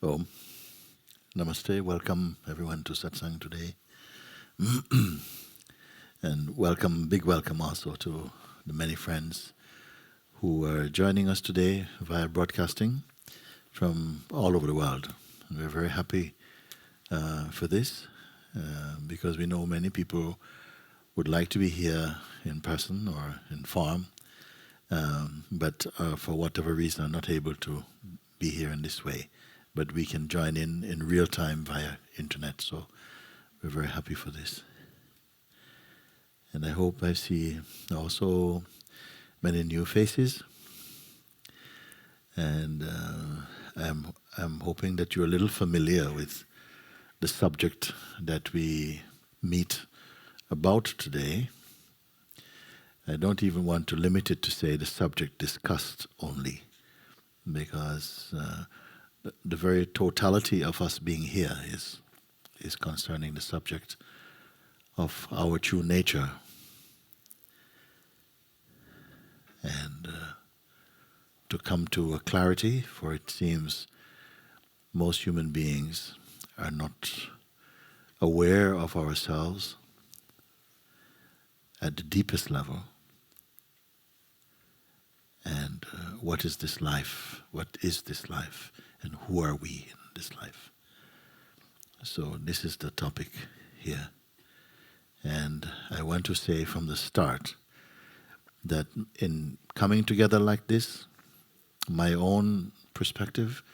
Om. Namaste. Welcome everyone to Satsang today. And big welcome also to the many friends who are joining us today via broadcasting from all over the world. And we're very happy for this because we know many people would like to be here in person or in form, but for whatever reason are not able to be here in this way. But we can join in real time via internet, so we're very happy for this. And I hope I see also many new faces, and I'm hoping that you're a little familiar with the subject that we meet about today. I don't even want to limit it to say the subject discussed only, because the very totality of us being here is concerning the subject of our true nature. And to come to a clarity, for it seems most human beings are not aware of ourselves at the deepest level. And what is this life? What is this life? And who are we in this life? So this is the topic here. And I want to say from the start that in coming together like this, my own perspective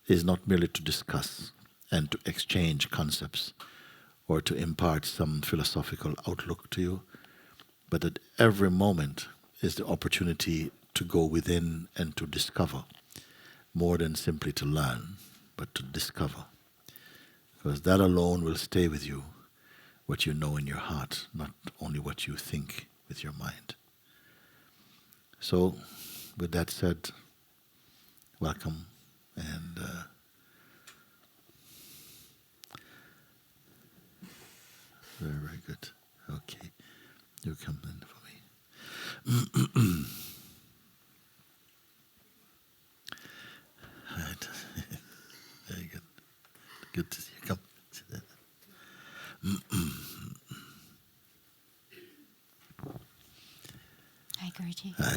is not merely to discuss and to exchange concepts or to impart some philosophical outlook to you, but at every moment is the opportunity to go within and to discover, more than simply to learn, but to discover. Because that alone will stay with you, what you know in your heart, not only what you think with your mind. So, with that said, welcome, and very, very good. Okay, you come in for me. Right. Very good. Good to see you. Come. Sit there. Hi, Guruji. Hi.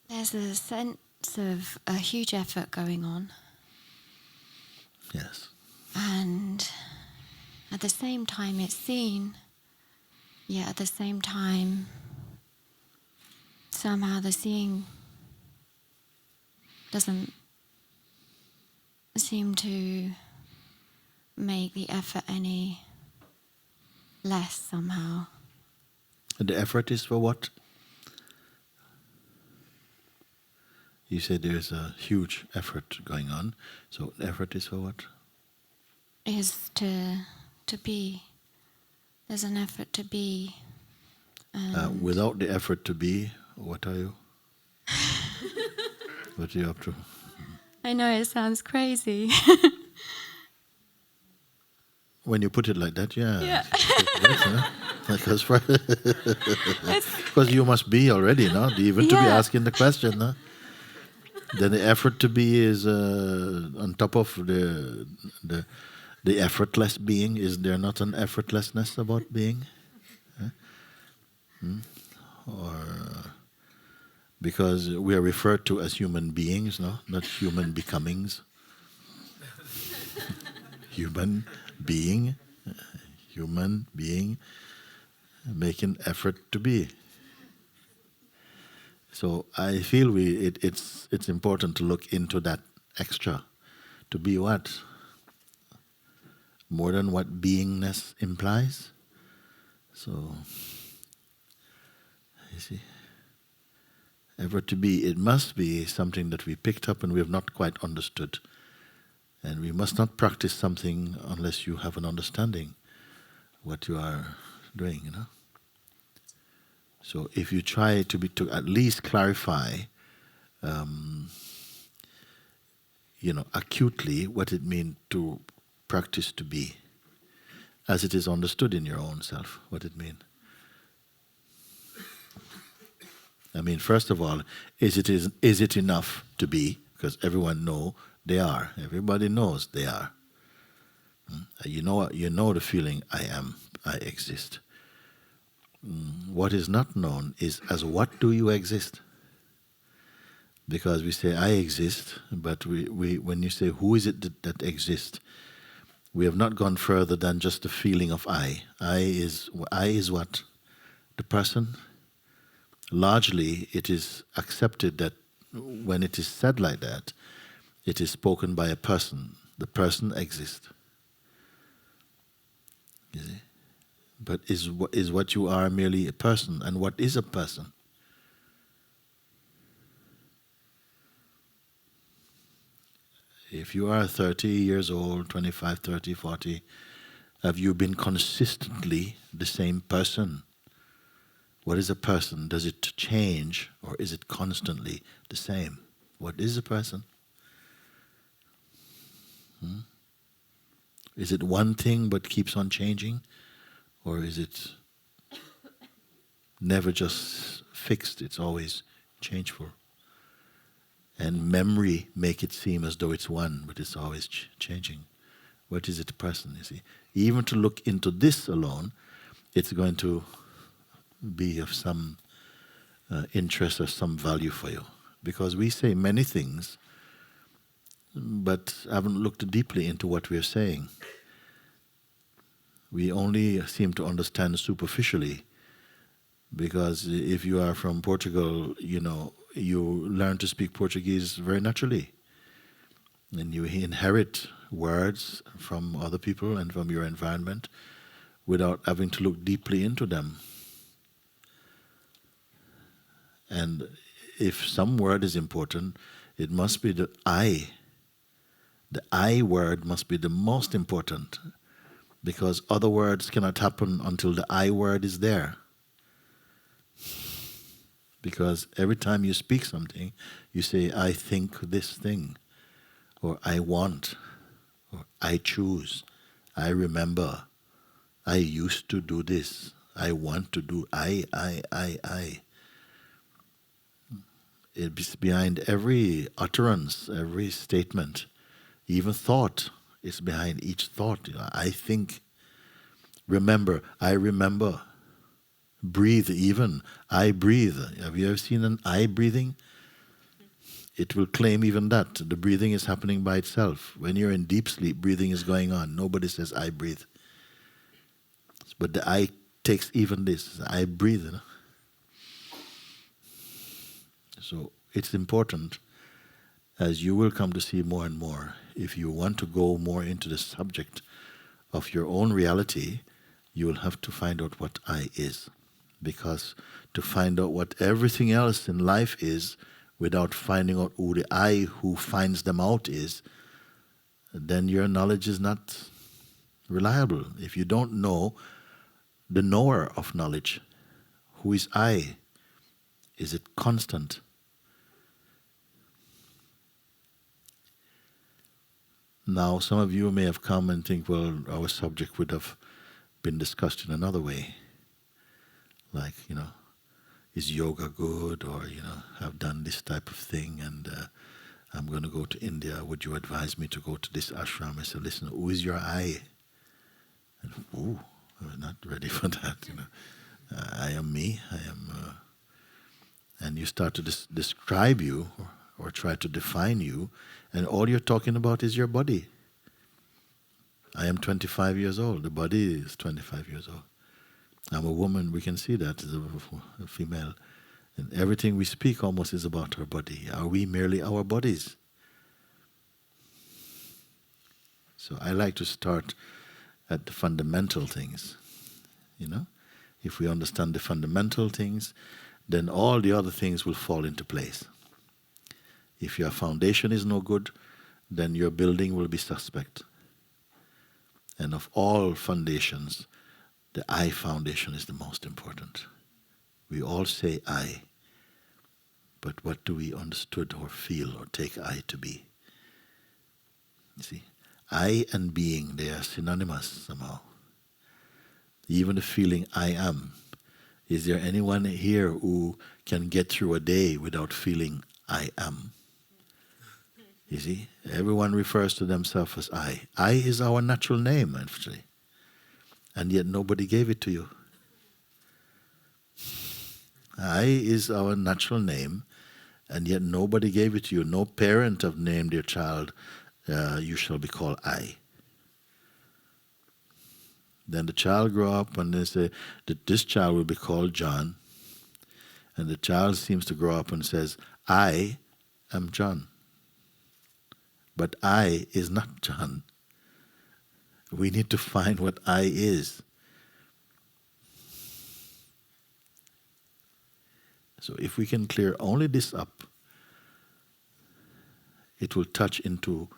There's a sense of a huge effort going on, Yes. and at the same time it's seen, yet at the same time somehow the seeing doesn't seem to make the effort any less somehow. And the effort is for what? You said there's a huge effort going on. So effort is for what? Is to be. There's an effort to be. Without the effort to be, what are you? What are you up to? I know it sounds crazy. When you put it like that, yeah. Yeah. Because you must be already, no? Even to be asking the question, no? Then the effort to be is on top of the effortless being. Is there not an effortlessness about being? Or because we are referred to as human beings, no? Not human becomings. Human being, making effort to be. So I feel it's important to look into that extra. To be what? More than what beingness implies. So, you see, effort to be, it must be something that we picked up and we have not quite understood. And we must not practice something unless you have an understanding what you are doing, you know. So if you try to at least clarify, acutely what it means to practice to be, as it is understood in your own self, what it means. I mean, first of all, is it enough to be? Because everyone know they are. Everybody knows they are. You know the feeling I am, I exist. What is not known is as what do you exist? Because we say I exist, but we when you say who is it that exists, we have not gone further than just the feeling of I. I is what? The person. Largely, it is accepted that when it is said like that, it is spoken by a person. The person exists. You see? But is what you are merely a person? And what is a person? If you are 30 years old, 25, 30, 40, have you been consistently the same person? What is a person? Does it change or is it constantly the same? What is a person? Is it one thing but keeps on changing? Or is it never just fixed? It's always changeful. And memory make it seem as though it's one, but it's always changing. What is it a person, you see? Even to look into this alone, it's going to be of some interest or some value for you. Because we say many things, but haven't looked deeply into what we're saying. We only seem to understand superficially, because if you are from Portugal, you learn to speak Portuguese very naturally. And you inherit words from other people and from your environment without having to look deeply into them. And if some word is important, it must be the I. The I word must be the most important, because other words cannot happen until the I word is there. Because every time you speak something, you say, I think this thing, or I want, or I choose, I remember, I used to do this, I want to do, I. It's behind every utterance, every statement, even thought is behind each thought. I think, remember, I remember. Breathe even, I breathe. Have you ever seen an I breathing? It will claim even that. The breathing is happening by itself. When you're in deep sleep, breathing is going on. Nobody says I breathe. But the I takes even this. I breathe. So it's important, as you will come to see more and more, if you want to go more into the subject of your own reality, you will have to find out what I is. Because to find out what everything else in life is without finding out who the I who finds them out is, then your knowledge is not reliable. If you don't know the knower of knowledge, who is I? Is it constant? Now, some of you may have come and think, well, our subject would have been discussed in another way. Like, is yoga good? Or, I've done this type of thing and I'm going to go to India. Would you advise me to go to this ashram? I said, listen, who is your I? And, I'm not ready for that. I am me. I am... and you start to describe you or try to define you, and all you're talking about is your body. I am 25 years old. The body is 25 years old. I'm a woman, we can see that as a female. And everything we speak almost is about our body. Are we merely our bodies? So I like to start at the fundamental things. If we understand the fundamental things, then all the other things will fall into place. If your foundation is no good, then your building will be suspect. And of all foundations, the I foundation is the most important. We all say I, but what do we understood or feel or take I to be? You see, I and being, they are synonymous somehow. Even the feeling I am Is there anyone here who can get through a day without feeling I am? You see, everyone refers to themselves as I. I is our natural name, actually. And yet nobody gave it to you. I is our natural name, and yet nobody gave it to you. No parent have named their child, you shall be called I. Then the child grow up and they say that this child will be called John. And the child seems to grow up and says, I am John. But I is not John. We need to find what I is. So if we can clear only this up, it will touch into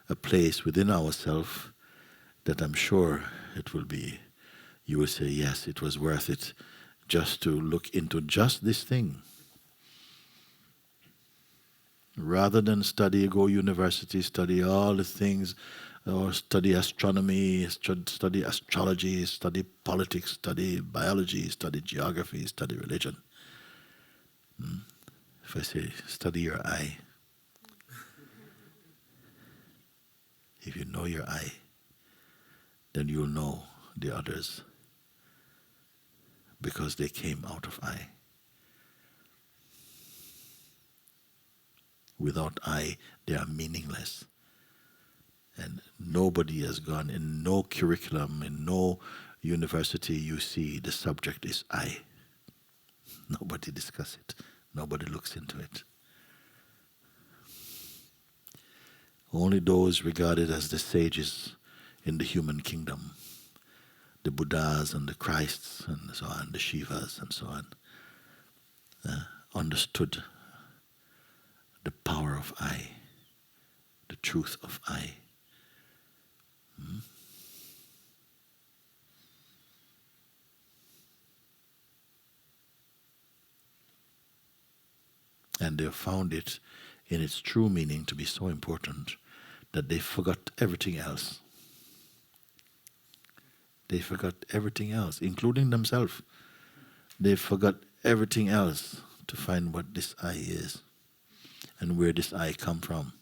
a place within ourselves that I'm sure it will be, you will say, yes, it was worth it just to look into just this thing. Rather than go university, study all the things, or study astronomy, study astrology, study politics, study biology, study geography, study religion. If I say, study your I, if you know your I, then you'll know the others, because they came out of I. Without I, they are meaningless. And nobody has gone, in no curriculum, in no university you see the subject is I. Nobody discuss it. Nobody looks into it. Only those regarded as the sages in the human kingdom, the Buddhas and the Christs and so on, the Shivas and so on, understood the power of I, the truth of I. And they found it in its true meaning to be so important that they forgot everything else. They forgot everything else, including themselves. They forgot everything else to find what this I is and where this I come from.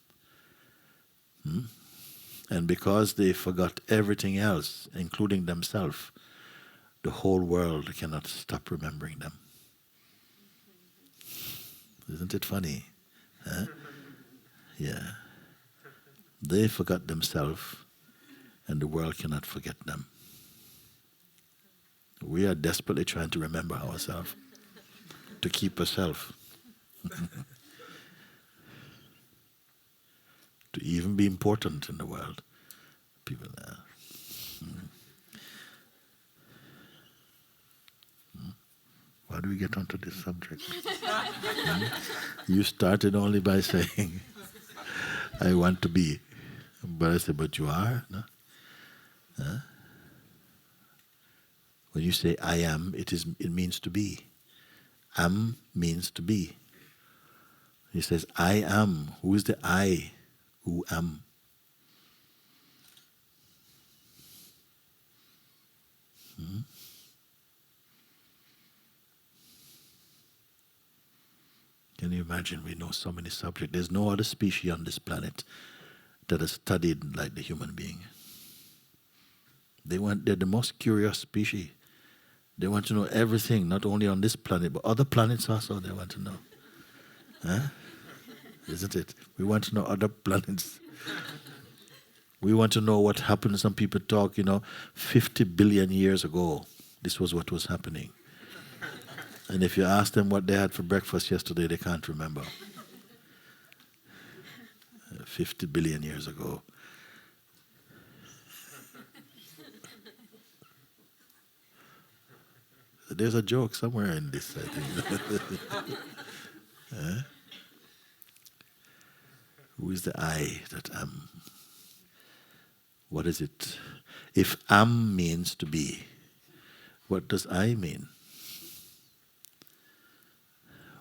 And because they forgot everything else, including themselves, the whole world cannot stop remembering them. Isn't it funny? Huh? Yeah. They forgot themselves, and the world cannot forget them. We are desperately trying to remember ourselves, to keep ourselves, to even be important in the world. People there. Why do we get onto this subject? You started only by saying, I want to be. But I said, but you are? No? Huh? When you say I am, it means to be. Am means to be. He says, I am. Who is the I who am? Can you imagine? We know so many subjects. There's no other species on this planet that has studied like the human being. They're the most curious species. They want to know everything, not only on this planet, but other planets also they want to know. Huh? Isn't it? We want to know other planets. We want to know what happened. Some people talk, 50 billion years ago, this was what was happening. And if you ask them what they had for breakfast yesterday, they can't remember. 50 billion years ago. There's a joke somewhere in this, I think. Huh? Who is the I that am? What is it? If am means to be, what does I mean?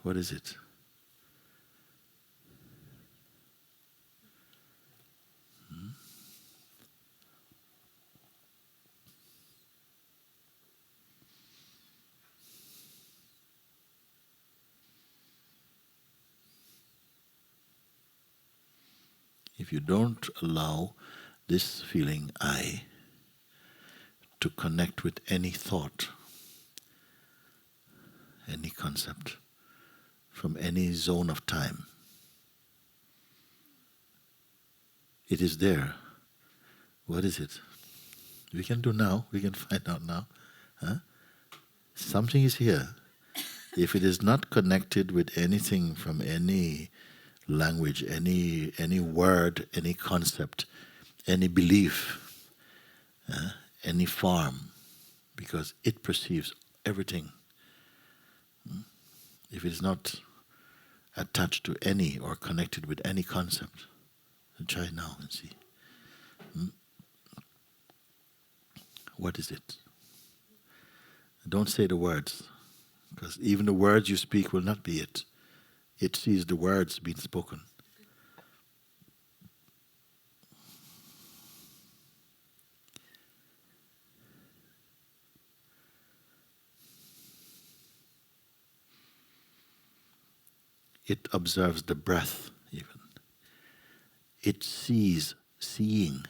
What is it? if you don't allow this feeling I to connect with any thought, any concept, from any zone of time, it is there. What is it? We can do now. We can find out now. Huh? Something is here. If it is not connected with anything from any language, any word, any concept, any belief, any form, because it perceives everything. If it is not attached to any or connected with any concept, then try now and see. What is it? Don't say the words, because even the words you speak will not be it. It sees the words being spoken. It observes the breath even. It sees seeing.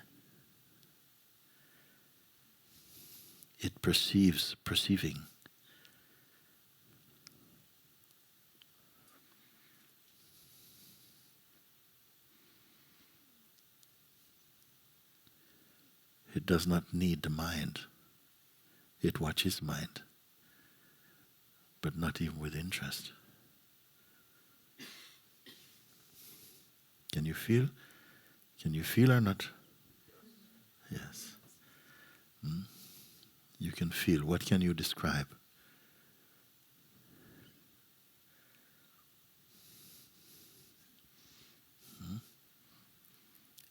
It perceives perceiving. It does not need the mind. It watches mind, but not even with interest. Can you feel? Can you feel or not? Yes. You can feel. What can you describe?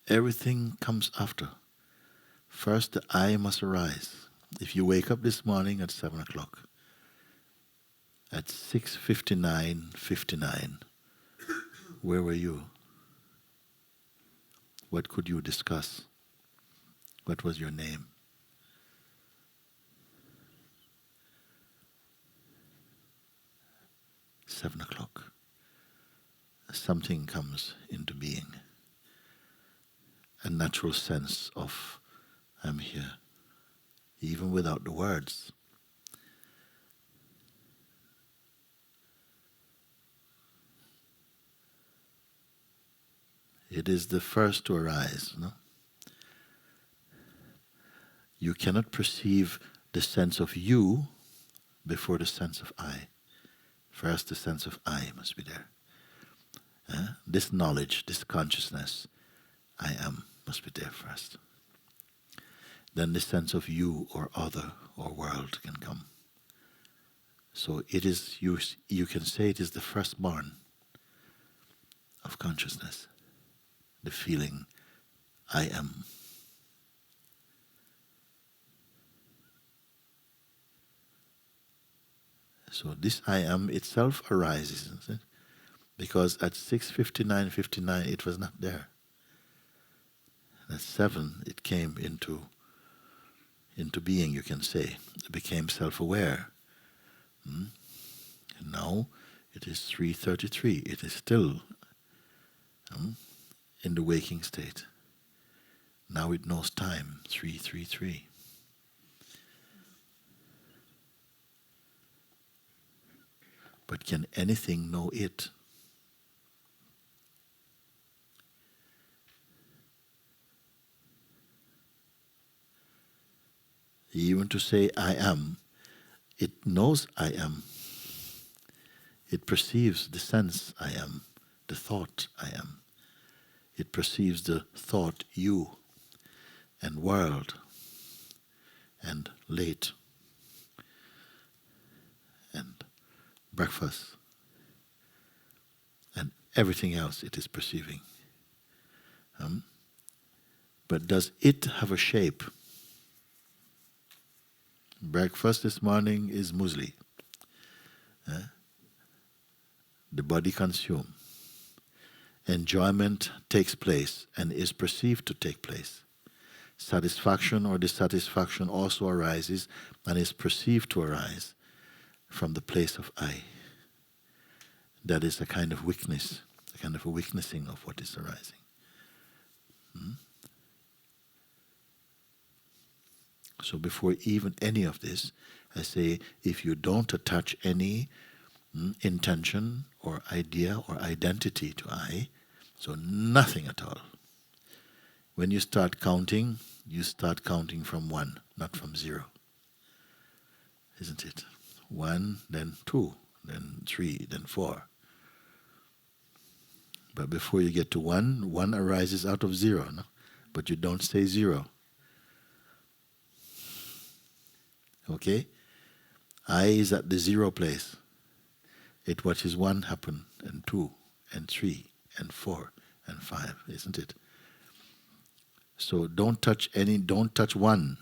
Everything comes after. First, the I must arise. If you wake up this morning at 7 o'clock, at 6:59, where were you? What could you discuss? What was your name? Seven o'clock. Something comes into being. A natural sense of I'm here, even without the words. It is the first to arise, no? You cannot perceive the sense of you before the sense of I. First, the sense of I must be there. This knowledge, this consciousness, I am, must be there first. Then the sense of you or other or world can come. So it is, you can say it is the firstborn of consciousness, the feeling I am. So this I am itself arises, isn't it? Because at 6:59 it was not there. At 7 it came into being, you can say. It became self-aware. And now it is 3:33. It is still in the waking state. Now it knows time, 3:33. But can anything know it? Even to say I am, it knows I am. It perceives the sense I am, the thought I am. It perceives the thought you and world and late and breakfast and everything else it is perceiving. But does it have a shape? Breakfast this morning is muesli. The body consumes. Enjoyment takes place and is perceived to take place. Satisfaction or dissatisfaction also arises and is perceived to arise from the place of I. That is a kind of weakness, a kind of a weaknessing of what is arising. So before even any of this, I say, if you don't attach any intention or idea or identity to I, so nothing at all. When you start counting from 1, not from 0. Isn't it? 1, then 2, then 3, then 4. But before you get to 1, 1 arises out of 0, no? But you don't say 0. Okay? I is at the 0 place. It watches 1 happen, and 2, and 3, and 4, and 5, isn't it? So don't touch 1.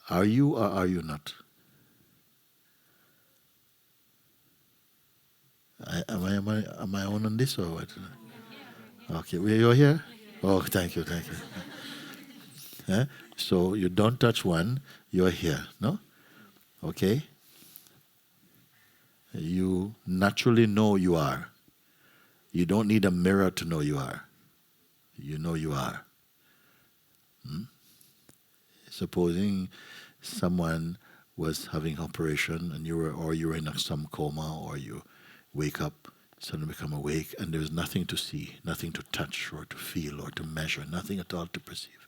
Are you or are you not? Am I on this or what? Okay, you're here? Oh, thank you. So you don't touch 1, you're here, no? Okay? You naturally know you are. You don't need a mirror to know you are. You know you are. Supposing someone was having operation and you were in some coma, or you wake up, suddenly become awake, and there's nothing to see, nothing to touch or to feel or to measure, nothing at all to perceive.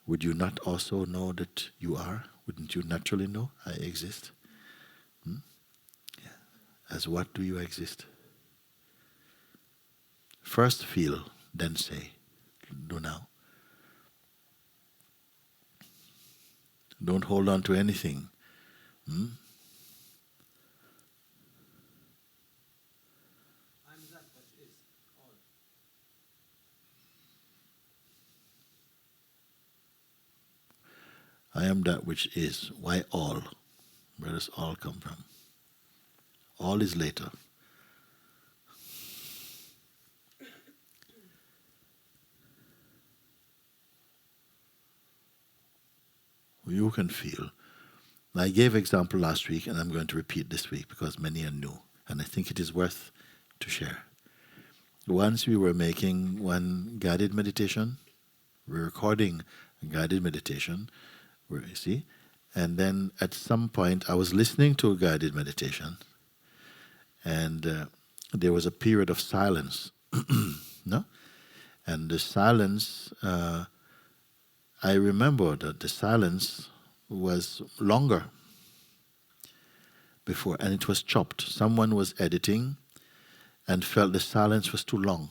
Would you not also know that you are? Wouldn't you naturally know I exist? Yeah. As what do you exist? First feel, then say. Do now. Don't hold on to anything. I'm that which is all. I am that which is. Why all? Where does all come from? All is later. You can feel. I gave example last week, and I'm going to repeat this week because many are new, and I think it is worth to share. Once we were making one guided meditation, we're recording a guided meditation, where you see, and then at some point I was listening to a guided meditation, and there was a period of silence, no? And the silence, I remember that the silence was longer before, and it was chopped. Someone was editing and felt the silence was too long,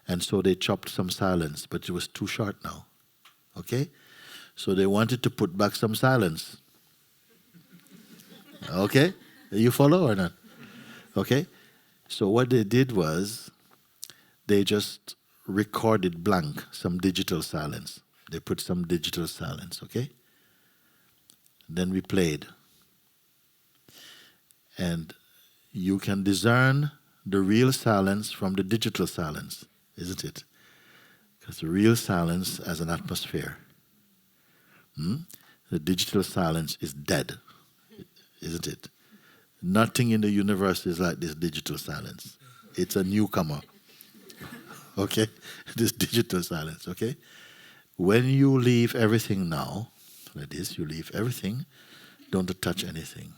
and so they chopped some silence, but it was too short now. Okay? So they wanted to put back some silence. Okay? You follow or not? Okay? So what they did was they just recorded blank, some digital silence. They put some digital silence, okay? Then we played. And you can discern the real silence from the digital silence, isn't it? Because the real silence has an atmosphere. The digital silence is dead, isn't it? Nothing in the universe is like this digital silence. It's a newcomer. Okay? This digital silence, okay? When you leave everything now, like this, you leave everything, don't touch anything.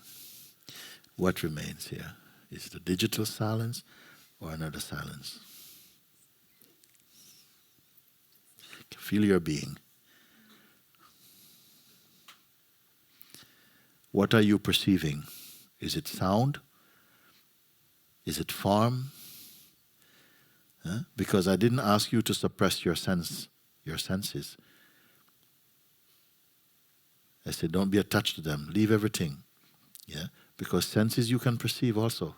What remains here? Is it a digital silence or another silence? Feel your being. What are you perceiving? Is it sound? Is it form? Because I didn't ask you to suppress your senses. I said, don't be attached to them. Leave everything. Yeah, because senses you can perceive also.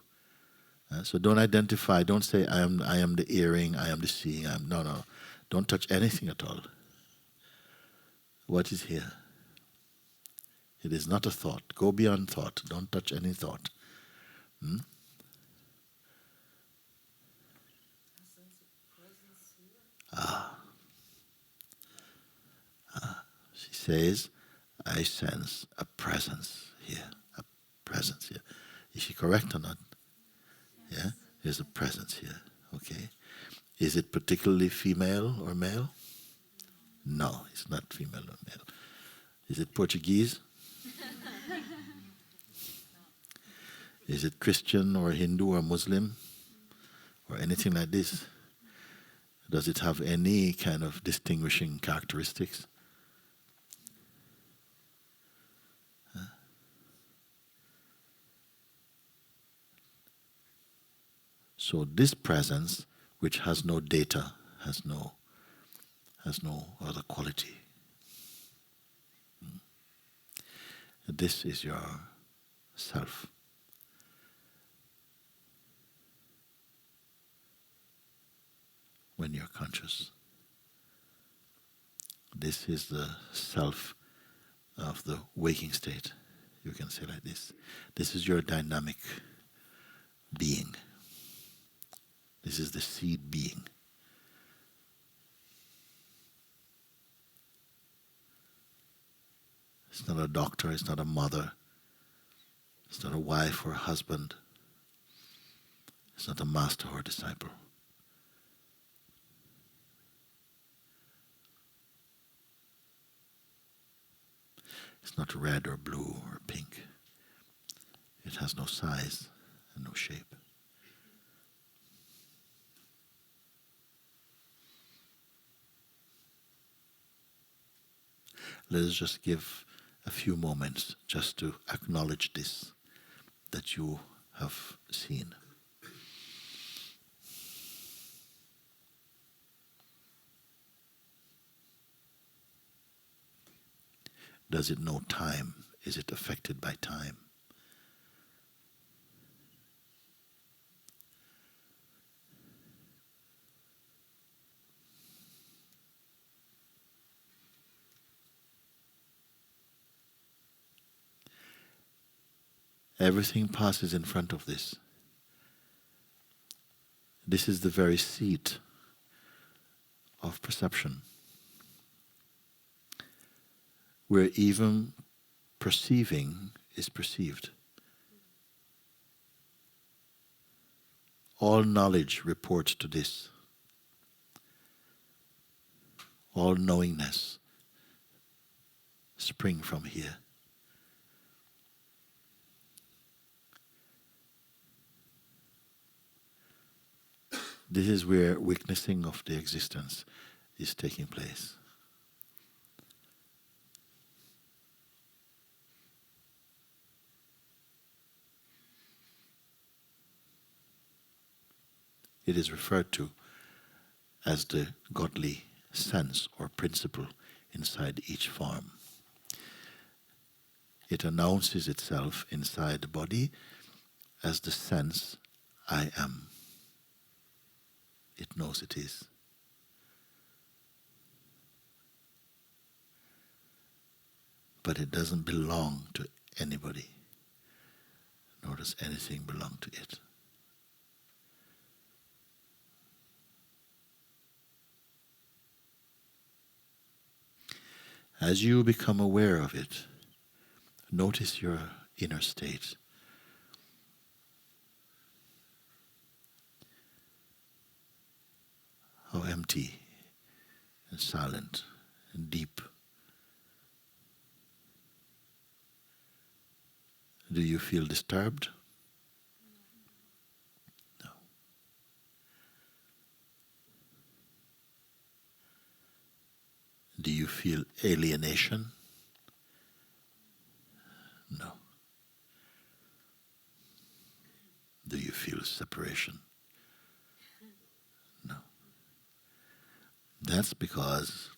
So don't identify. Don't say I am the hearing. I am the seeing. No. Don't touch anything at all. What is here? It is not a thought. Go beyond thought. Don't touch any thought. She says, I sense a presence here. A presence here. Is she correct or not? Yeah? There's a presence here. Okay. Is it particularly female or male? No, it's not female or male. Is it Portuguese? Is it Christian or Hindu or Muslim or anything like this? Does it have any kind of distinguishing characteristics? So this presence, which has no data, has no other quality. This is your self. When you're conscious. This is the self of the waking state. You can say like this. This is your dynamic being. This is the seed being. It's not a doctor, it's not a mother, it's not a wife or a husband, it's not a master or a disciple. It's not red or blue or pink. It has no size and no shape. Let us just give a few moments just to acknowledge this, that you have seen. Does it know time? Is it affected by time? Everything passes in front of this. This is the very seat of perception, where even perceiving is perceived. All knowledge reports to this. All knowingness spring from here. This is where witnessing of the existence is taking place. It is referred to as the godly sense or principle inside each form. It announces itself inside the body as the sense, I am. It knows it is. But it doesn't belong to anybody, nor does anything belong to it. As you become aware of it, notice your inner state. How empty and silent and deep. Do you feel disturbed? No. Do you feel alienation? No. Do you feel separation? No. That's because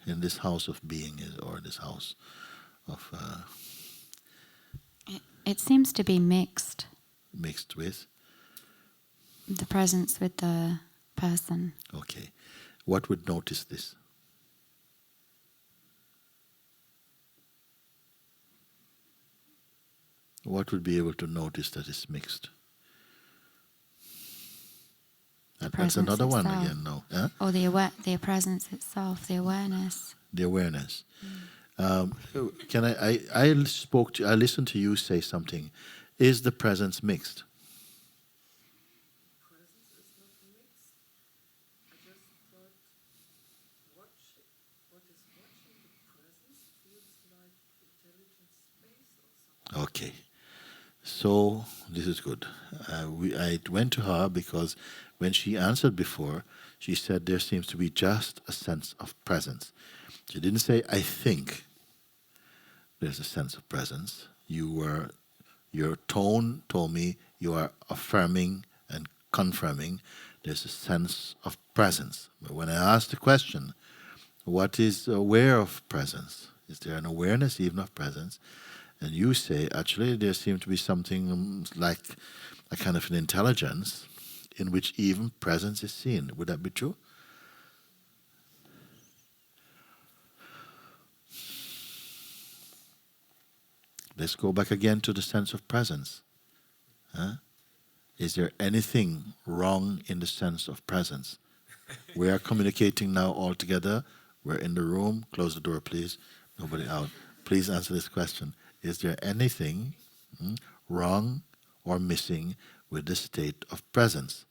in this house of being, or this house of It seems to be mixed, mixed with? the presence with the person. Okay. What would notice this? What would be able to notice that it's mixed? That's another one itself. again, no? Huh? Or the presence itself, the awareness. The awareness. Can I listened to you say something. Is the presence mixed? Presence is not mixed. I just thought what is watching the presence feels like intelligent space or something. Okay. So this is good. I went to her because when she answered before, she said there seems to be just a sense of presence. She didn't say, I think there's a sense of presence. Your tone told me you are affirming and confirming there's a sense of presence. But when I asked the question, what is aware of presence? Is there an awareness even of presence? And you say, actually, there seems to be something like a kind of an intelligence in which even presence is seen. Would that be true? Let's go back again to the sense of presence. Huh? Is there anything wrong in the sense of presence? We are communicating now all together. We're in the room. Close the door, please. Nobody out. Please answer this question. Is there anything wrong or missing with the state of presence?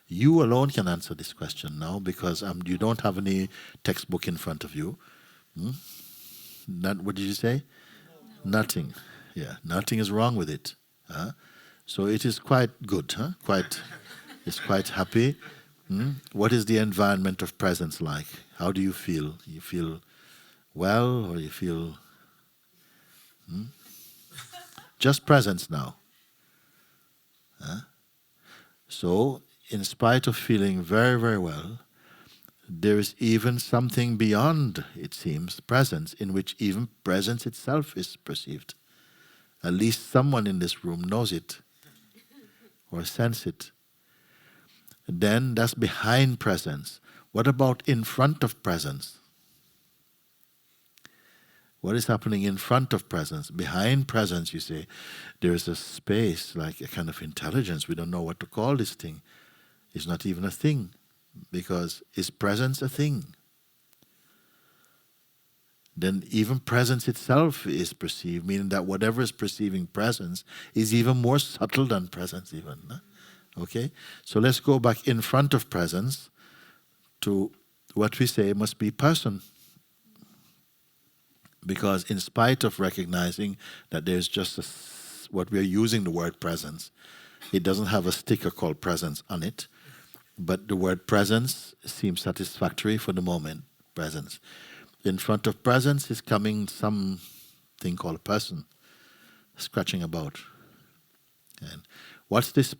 You alone can answer this question now because you don't have any textbook in front of you. What did you say? No. Nothing. Yeah, nothing is wrong with it. So it is quite good. It's quite happy. What is the environment of presence like? How do you feel? You feel well, or you feel just presence now? So, in spite of feeling very, very well, there is even something beyond, it seems, presence, in which even presence itself is perceived. At least someone in this room knows it or sense it. Then that's behind presence. What about in front of presence? What is happening in front of presence? Behind presence, you say, there is a space, like a kind of intelligence. We don't know what to call this thing. It's not even a thing, because is presence a thing? Then even presence itself is perceived, meaning that whatever is perceiving presence is even more subtle than presence even. Okay? So let's go back in front of presence to what we say must be person. Because in spite of recognizing that there's just what we are using the word presence, it doesn't have a sticker called presence on it, but the word presence seems satisfactory for the moment, presence. In front of presence is coming something called person, scratching about. And what's this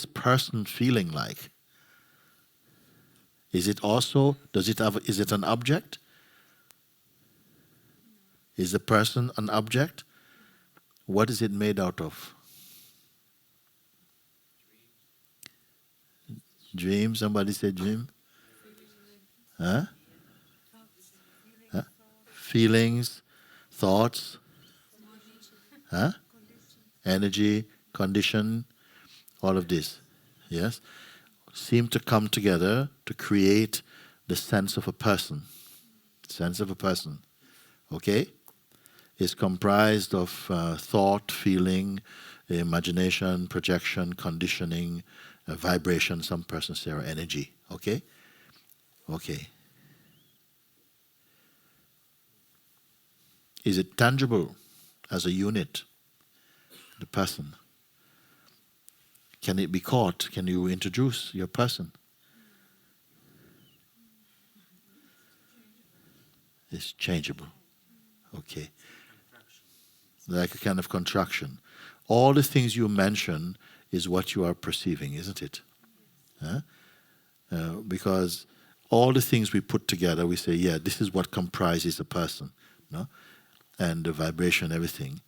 person feeling like? Is it also, is it an object? Is the person an object? What is it made out of? Dream? Somebody said dream? Huh? Feelings, thoughts, energy, condition, all of this, yes, seem to come together to create the sense of a person. Sense of a person, okay? Is comprised of thought, feeling, imagination, projection, conditioning, vibration, some persons say, or energy, okay? Okay. Is it tangible as a unit, the person? Can it be caught? Can you introduce your person? It's changeable. Okay. Like a kind of contraction. All the things you mention is what you are perceiving, isn't it? Because all the things we put together, we say, yeah, this is what comprises a person, no? And the vibration, everything.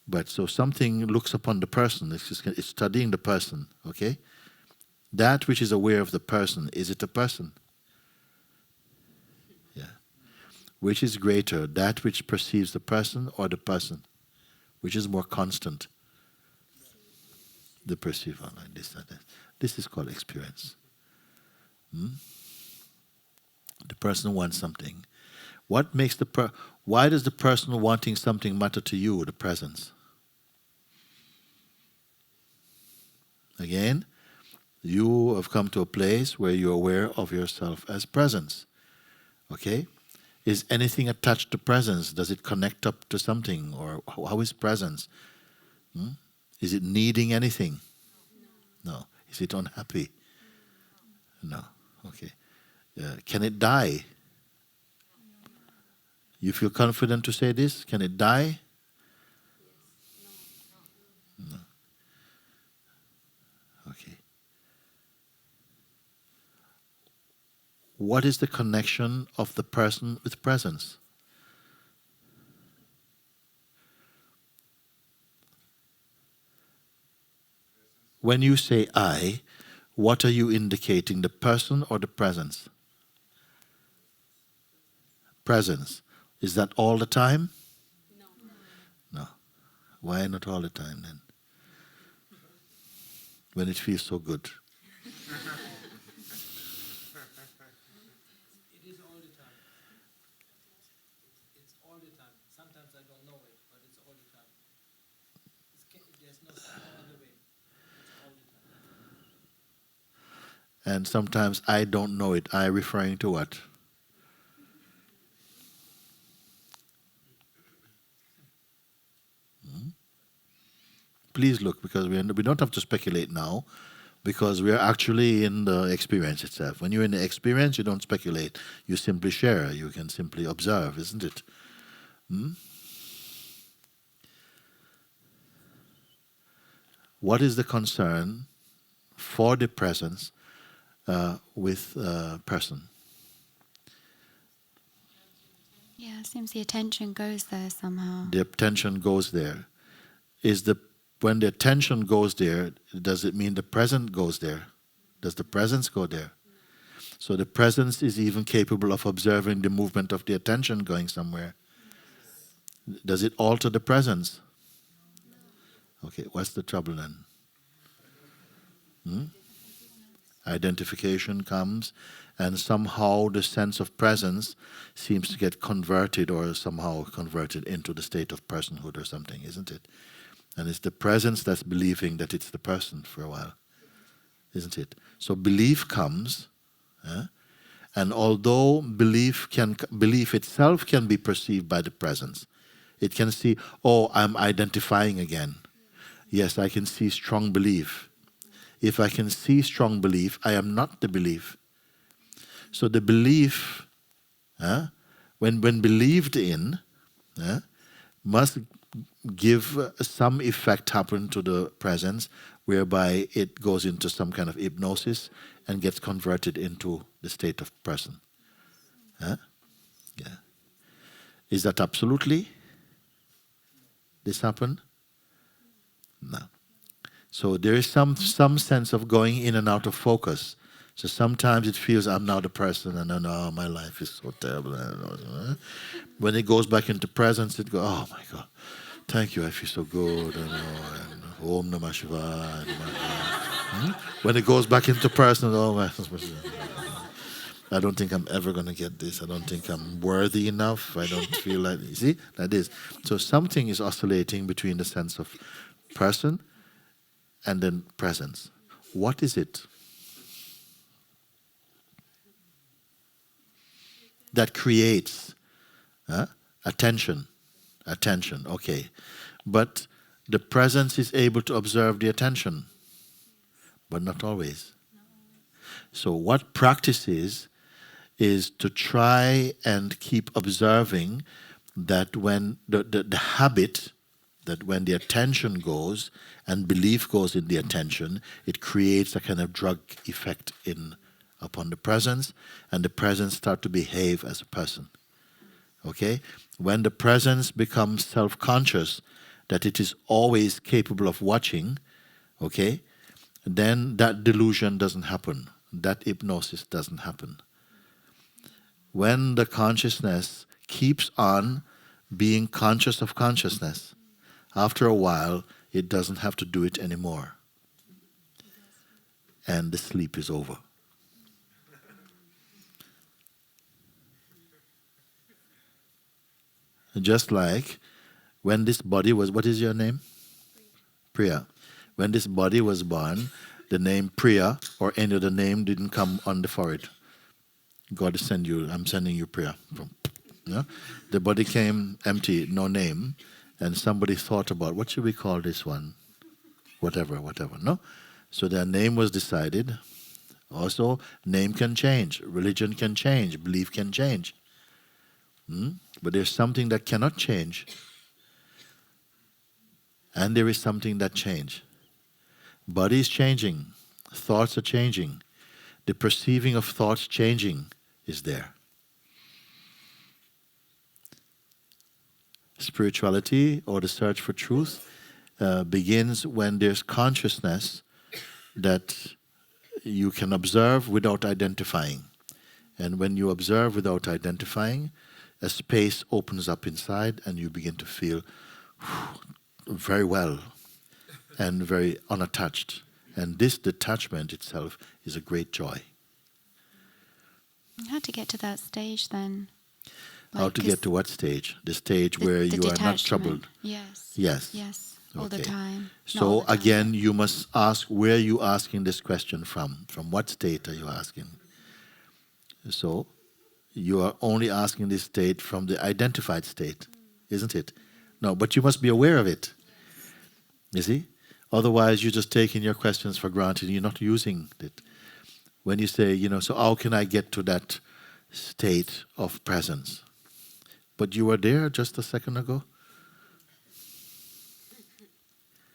But so something looks upon the person, it's studying the person, okay? That which is aware of the person, is it a person? Yeah. Which is greater, that which perceives the person or the person? Which is more constant? The perceiver, like this and that. This is called experience. The person wants something. What makes why does the person wanting something matter to you, the presence? Again, you have come to a place where you're aware of yourself as presence. Okay? Is anything attached to presence? Does it connect up to something? Or how is presence? Is it needing anything? No. Is it unhappy? No. Okay. Can it die? You feel confident to say this? Can it die? No. Okay. What is the connection of the person with presence? When you say I, what are you indicating, the person or the presence? Presence. Is that all the time? No. Why not all the time then? When it feels so good. It is all the time. It's all the time. Sometimes I don't know it, but it's all the time. There's no other way. It's all the time. And sometimes I don't know it. I referring to what? Please look, because we don't have to speculate now, because we are actually in the experience itself. When you're in the experience, you don't speculate. You simply share. You can simply observe, isn't it? What is the concern for the presence with person? Yeah, it seems the attention goes there somehow. The attention goes there. When the attention goes there, does it mean the present goes there? Does the presence go there? So the presence is even capable of observing the movement of the attention going somewhere. Does it alter the presence? Okay, what's the trouble then? Identification comes, and somehow the sense of presence seems to get converted, or somehow converted into the state of personhood or something, isn't it? And it's the presence that's believing that it's the person for a while, isn't it? So belief comes, and although belief itself can be perceived by the presence, it can see, oh, I'm identifying again. Yes, I can see strong belief. If I can see strong belief, I am not the belief. So the belief, when believed in, must give some effect happen to the presence, whereby it goes into some kind of hypnosis and gets converted into the state of person. Yeah. Is that absolutely this happen? No. So there is some sense of going in and out of focus. So sometimes it feels I'm now the person, and then my life is so terrible. When it goes back into presence, it goes, oh my God, thank you, I feel so good. Om Namah Shivaya. When it goes back into person, I don't think I'm ever going to get this. I don't think I'm worthy enough. I don't feel like, you see, like this. So something is oscillating between the sense of person and then presence. What is it that creates attention? Attention, okay. But the presence is able to observe the attention, but not always. So what practice is to try and keep observing that when the habit, that when the attention goes and belief goes in the attention, it creates a kind of drug effect in upon the presence, and the presence start to behave as a person. Okay? When the presence becomes self-conscious, that it is always capable of watching, okay, then that delusion doesn't happen. That hypnosis doesn't happen. When the consciousness keeps on being conscious of consciousness, after a while, it doesn't have to do it anymore. And the sleep is over. Just like when this body was, what is your name? Priya. When this body was born, the name Priya or any other name didn't come on the forehead. God is sending you, I'm sending you Priya. Yeah? The body came empty, no name, and somebody thought about, what should we call this one? Whatever, no? So their name was decided. Also, name can change, religion can change, belief can change. But there's something that cannot change. And there is something that changes. Body is changing, thoughts are changing. The perceiving of thoughts changing is there. Spirituality, or the search for truth, begins when there's consciousness that you can observe without identifying. And when you observe without identifying, a space opens up inside and you begin to feel very well and very unattached. And this detachment itself is a great joy. How to get to that stage then? How to get to what stage? The stage where you are not troubled. Yes. Yes. Yes. All the Okay. time. Not all So the time. again, you must ask, where are you asking this question from? From what state are you asking? So you are only asking this state from the identified state, isn't it? No, but you must be aware of it. You see? Otherwise, you're just taking your questions for granted. You're not using it. When you say, so how can I get to that state of presence? But you were there just a second ago.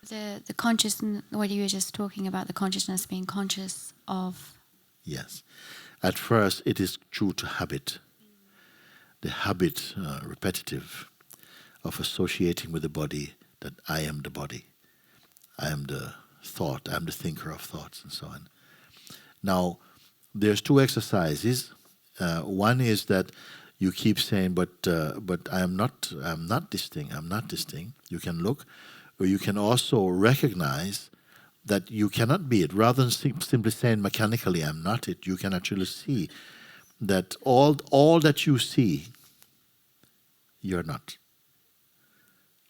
The consciousness, what you were just talking about, the consciousness being conscious of. Yes. At first, it is true to habit. The habit, repetitive, of associating with the body, that I am the body. I am the thought, I am the thinker of thoughts, and so on. Now, there's two exercises. One is that you keep saying, but I'm not this thing, I'm not this thing. You can look, or you can also recognize that you cannot be it. Rather than simply saying mechanically, I'm not it, you can actually see that all that you see, you're not.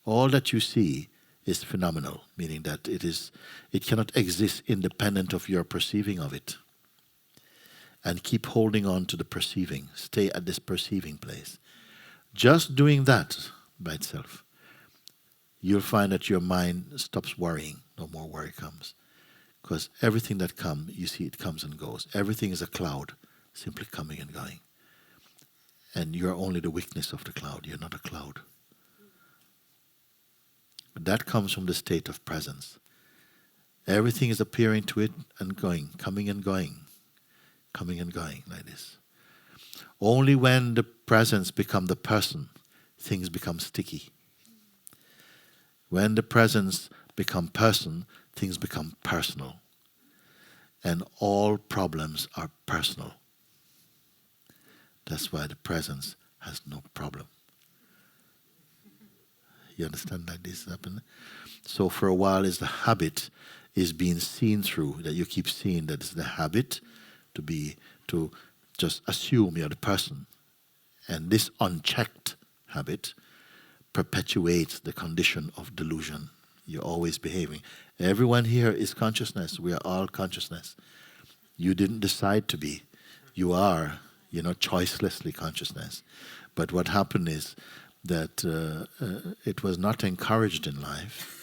All that you see is phenomenal, meaning that it cannot exist independent of your perceiving of it. And keep holding on to the perceiving. Stay at this perceiving place. Just doing that by itself, you'll find that your mind stops worrying. No more worry comes. Because everything that comes, you see it comes and goes. Everything is a cloud, simply coming and going. And you're only the witness of the cloud. You're not a cloud. That comes from the state of presence. Everything is appearing to it and going, coming and going, coming and going like this. Only when the presence becomes the person, things become sticky. When the presence becomes person, things become personal. And all problems are personal. That's why the presence has no problem. You understand like this happening? So for a while is the habit is being seen through, that you keep seeing that it's the habit to just assume you're the person. And this unchecked habit perpetuates the condition of delusion. You're always behaving. Everyone here is consciousness. We are all consciousness. You didn't decide to be. You are, choicelessly consciousness. But what happened is that it was not encouraged in life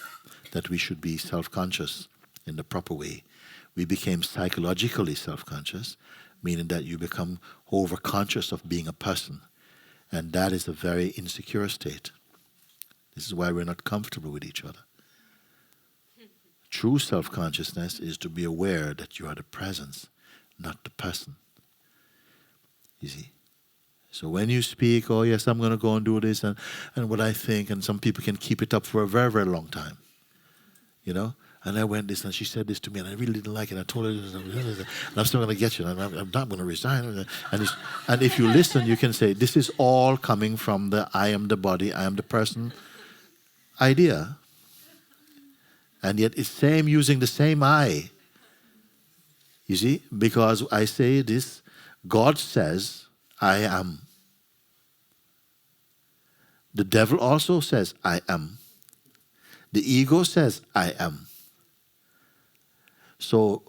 that we should be self-conscious in the proper way. We became psychologically self-conscious, meaning that you become over-conscious of being a person. And that is a very insecure state. This is why we're not comfortable with each other. True self-consciousness is to be aware that you are the presence, not the person. You see? So when you speak, oh yes, I'm going to go and do this and what I think, and some people can keep it up for a very, very long time. You know? And I went this and she said this to me and I really didn't like it. I told her this and I'm still going to get you and I'm not going to resign. And if you listen, you can say, this is all coming from the I am the body, I am the person idea. And yet it's same using the same I. You see? Because I say this, God says, I am. The devil also says, I am. The ego says, I am. So,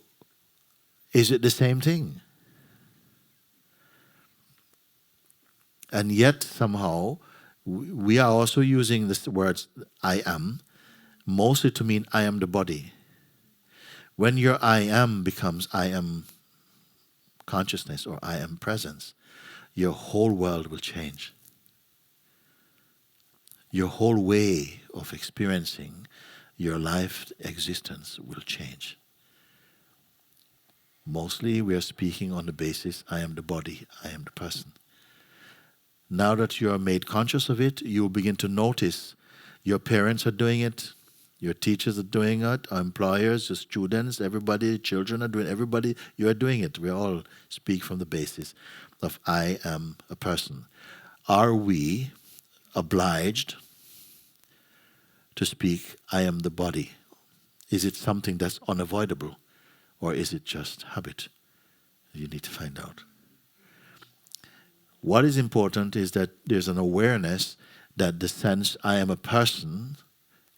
is it the same thing? And yet, somehow, we are also using this words, I am, mostly to mean I am the body. When your I am becomes I am consciousness or I am presence, your whole world will change. Your whole way of experiencing your life existence will change. Mostly we are speaking on the basis, I am the body, I am the person. Now that you are made conscious of it, you will begin to notice your parents are doing it, your teachers are doing it, our employers, your students, everybody, children are doing it, everybody, you are doing it. We all speak from the basis of I am a person. Are we obliged to speak, I am the body? Is it something that's unavoidable? Or is it just habit? You need to find out. What is important is that there's an awareness that the sense I am a person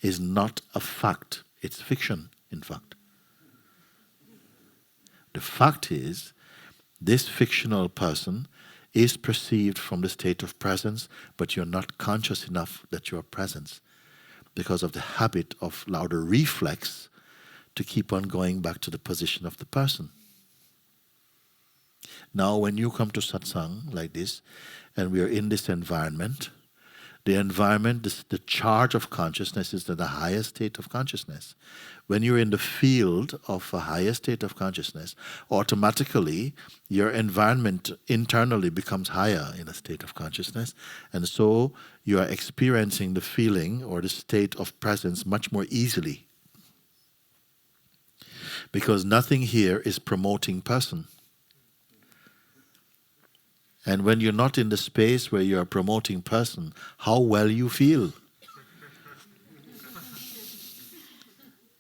is not a fact. It's fiction, in fact. The fact is, this fictional person is perceived from the state of presence, but you're not conscious enough that you're presence because of the habit of louder reflex to keep on going back to the position of the person. Now, when you come to satsang like this, and we are in this environment, the charge of consciousness is the highest state of consciousness. When you're in the field of a higher state of consciousness, automatically your environment internally becomes higher in a state of consciousness, and so you are experiencing the feeling or the state of presence much more easily. Because nothing here is promoting person. And when you're not in the space where you are promoting person, how well you feel.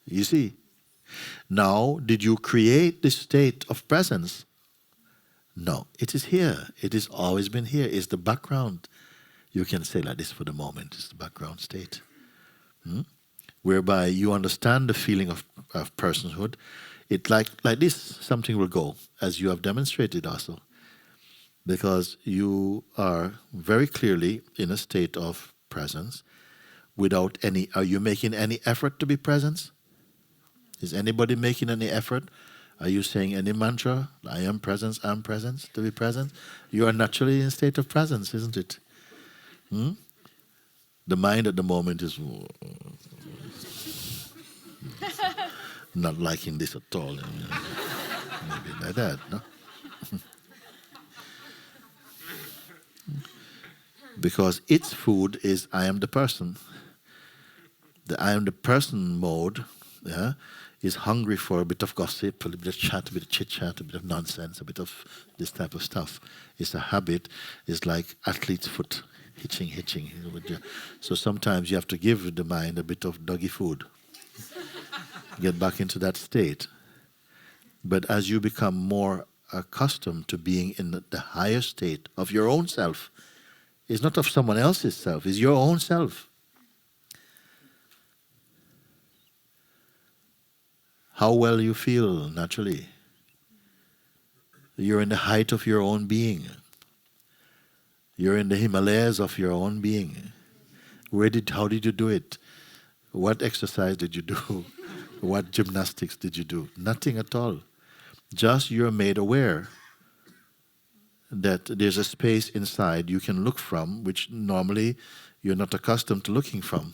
You see? Now, did you create this state of presence? No, it is here. It has always been here. It's the background. You can say like this for the moment. It's the background state. Whereby you understand the feeling of personhood. It like this, something will go, as you have demonstrated also. Because you are very clearly in a state of presence without any, are you making any effort to be present? Is anybody making any effort? Are you saying any mantra? I am presence, to be present? You are naturally in a state of presence, isn't it? The mind at the moment is not liking this at all. Maybe like that, no? Because its food is I am the person. The I am the person mode is hungry for a bit of gossip, a bit of chat, a bit of chit-chat, a bit of nonsense, a bit of this type of stuff. It's a habit. It's like athlete's foot, hitching. So sometimes you have to give the mind a bit of doggy food. Get back into that state. But as you become more accustomed to being in the higher state of your own self, it's not of someone else's self, it's your own self. How well you feel naturally. You're in the height of your own being. You're in the Himalayas of your own being. How did you do it? What exercise did you do? What gymnastics did you do? Nothing at all. Just you're made aware that there's a space inside you can look from, which normally you're not accustomed to looking from.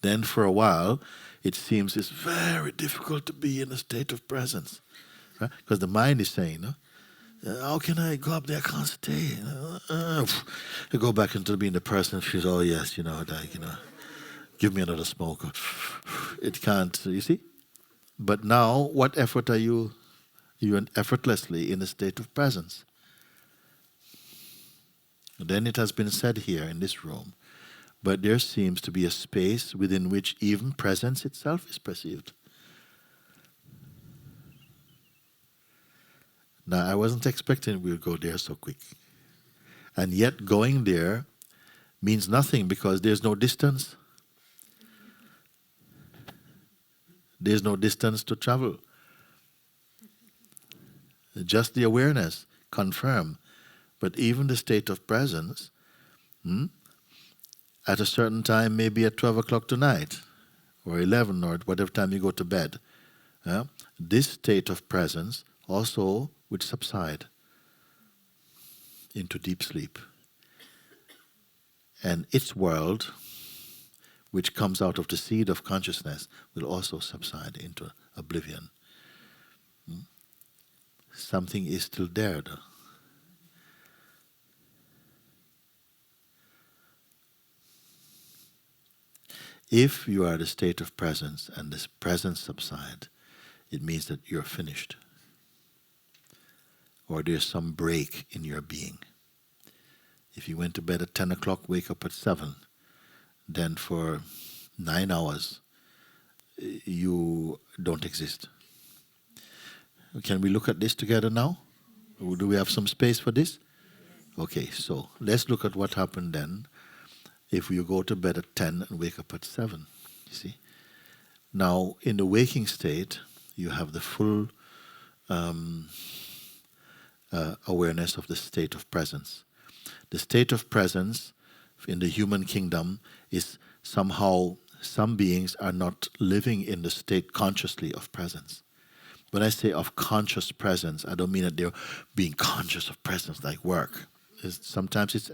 Then for a while, it seems it's very difficult to be in a state of presence. Right? Because the mind is saying, no? How can I go up there? I can't stay. I go back into being the person. She's, oh yes, give me another smoke. It can't. You see. But now, what effort are you? You are effortlessly in a state of presence. Then it has been said here in this room, but there seems to be a space within which even presence itself is perceived. Now, I wasn't expecting we'd go there so quick. And yet going there means nothing because there's no distance. There's no distance to travel. Just the awareness, confirm. But even the state of presence, at a certain time, maybe at 12 o'clock tonight, or 11, or at whatever time you go to bed, this state of presence also would subside into deep sleep. And its world, which comes out of the seed of consciousness, will also subside into oblivion. Something is still there, though. If you are the state of presence and this presence subside, it means that you're finished. Or there's some break in your being. If you went to bed at 10 o'clock, wake up at 7, then for 9 hours, you don't exist. Can we look at this together now? Or do we have some space for this? Okay, so let's look at what happened then if you go to bed at 10 and wake up at 7. You see? Now, in the waking state, you have the full awareness of the state of presence. The state of presence in the human kingdom is somehow, some beings are not living in the state consciously of presence. When I say of conscious presence, I don't mean that they're being conscious of presence like work. Sometimes it's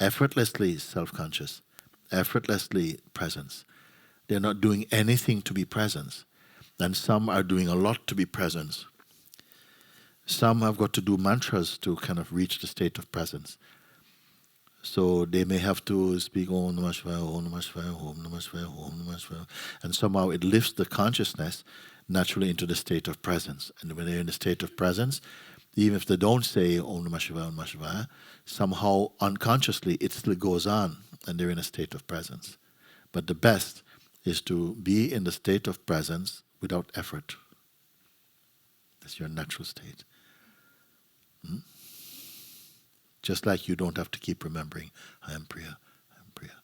effortlessly self-conscious, effortlessly presence. They're not doing anything to be presence. And some are doing a lot to be presence. Some have got to do mantras to kind of reach the state of presence. So they may have to speak Om Namah Shivaya, Om Namah Shivaya, Om Namah Shivaya, Om Namah Shivaya. And somehow it lifts the consciousness naturally into the state of presence. And when they're in the state of presence, even if they don't say Om Namah Shivaya, Om Namah Shivaya, somehow unconsciously it still goes on and they're in a state of presence. But the best is to be in the state of presence without effort. That's your natural state. Just like you don't have to keep remembering, I am Priya, I am Priya,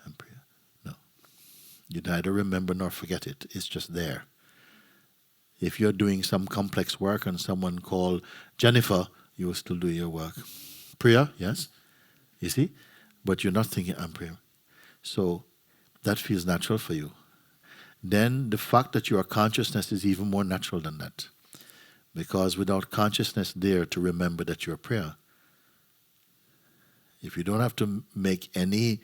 I am Priya. No. You neither remember nor forget it. It's just there. If you're doing some complex work and someone called Jennifer, you will still do your work. Priya, yes? You see? But you're not thinking, I'm Priya. So that feels natural for you. Then the fact that you are consciousness is even more natural than that. Because without consciousness there to remember that you're Priya, if you don't have to make any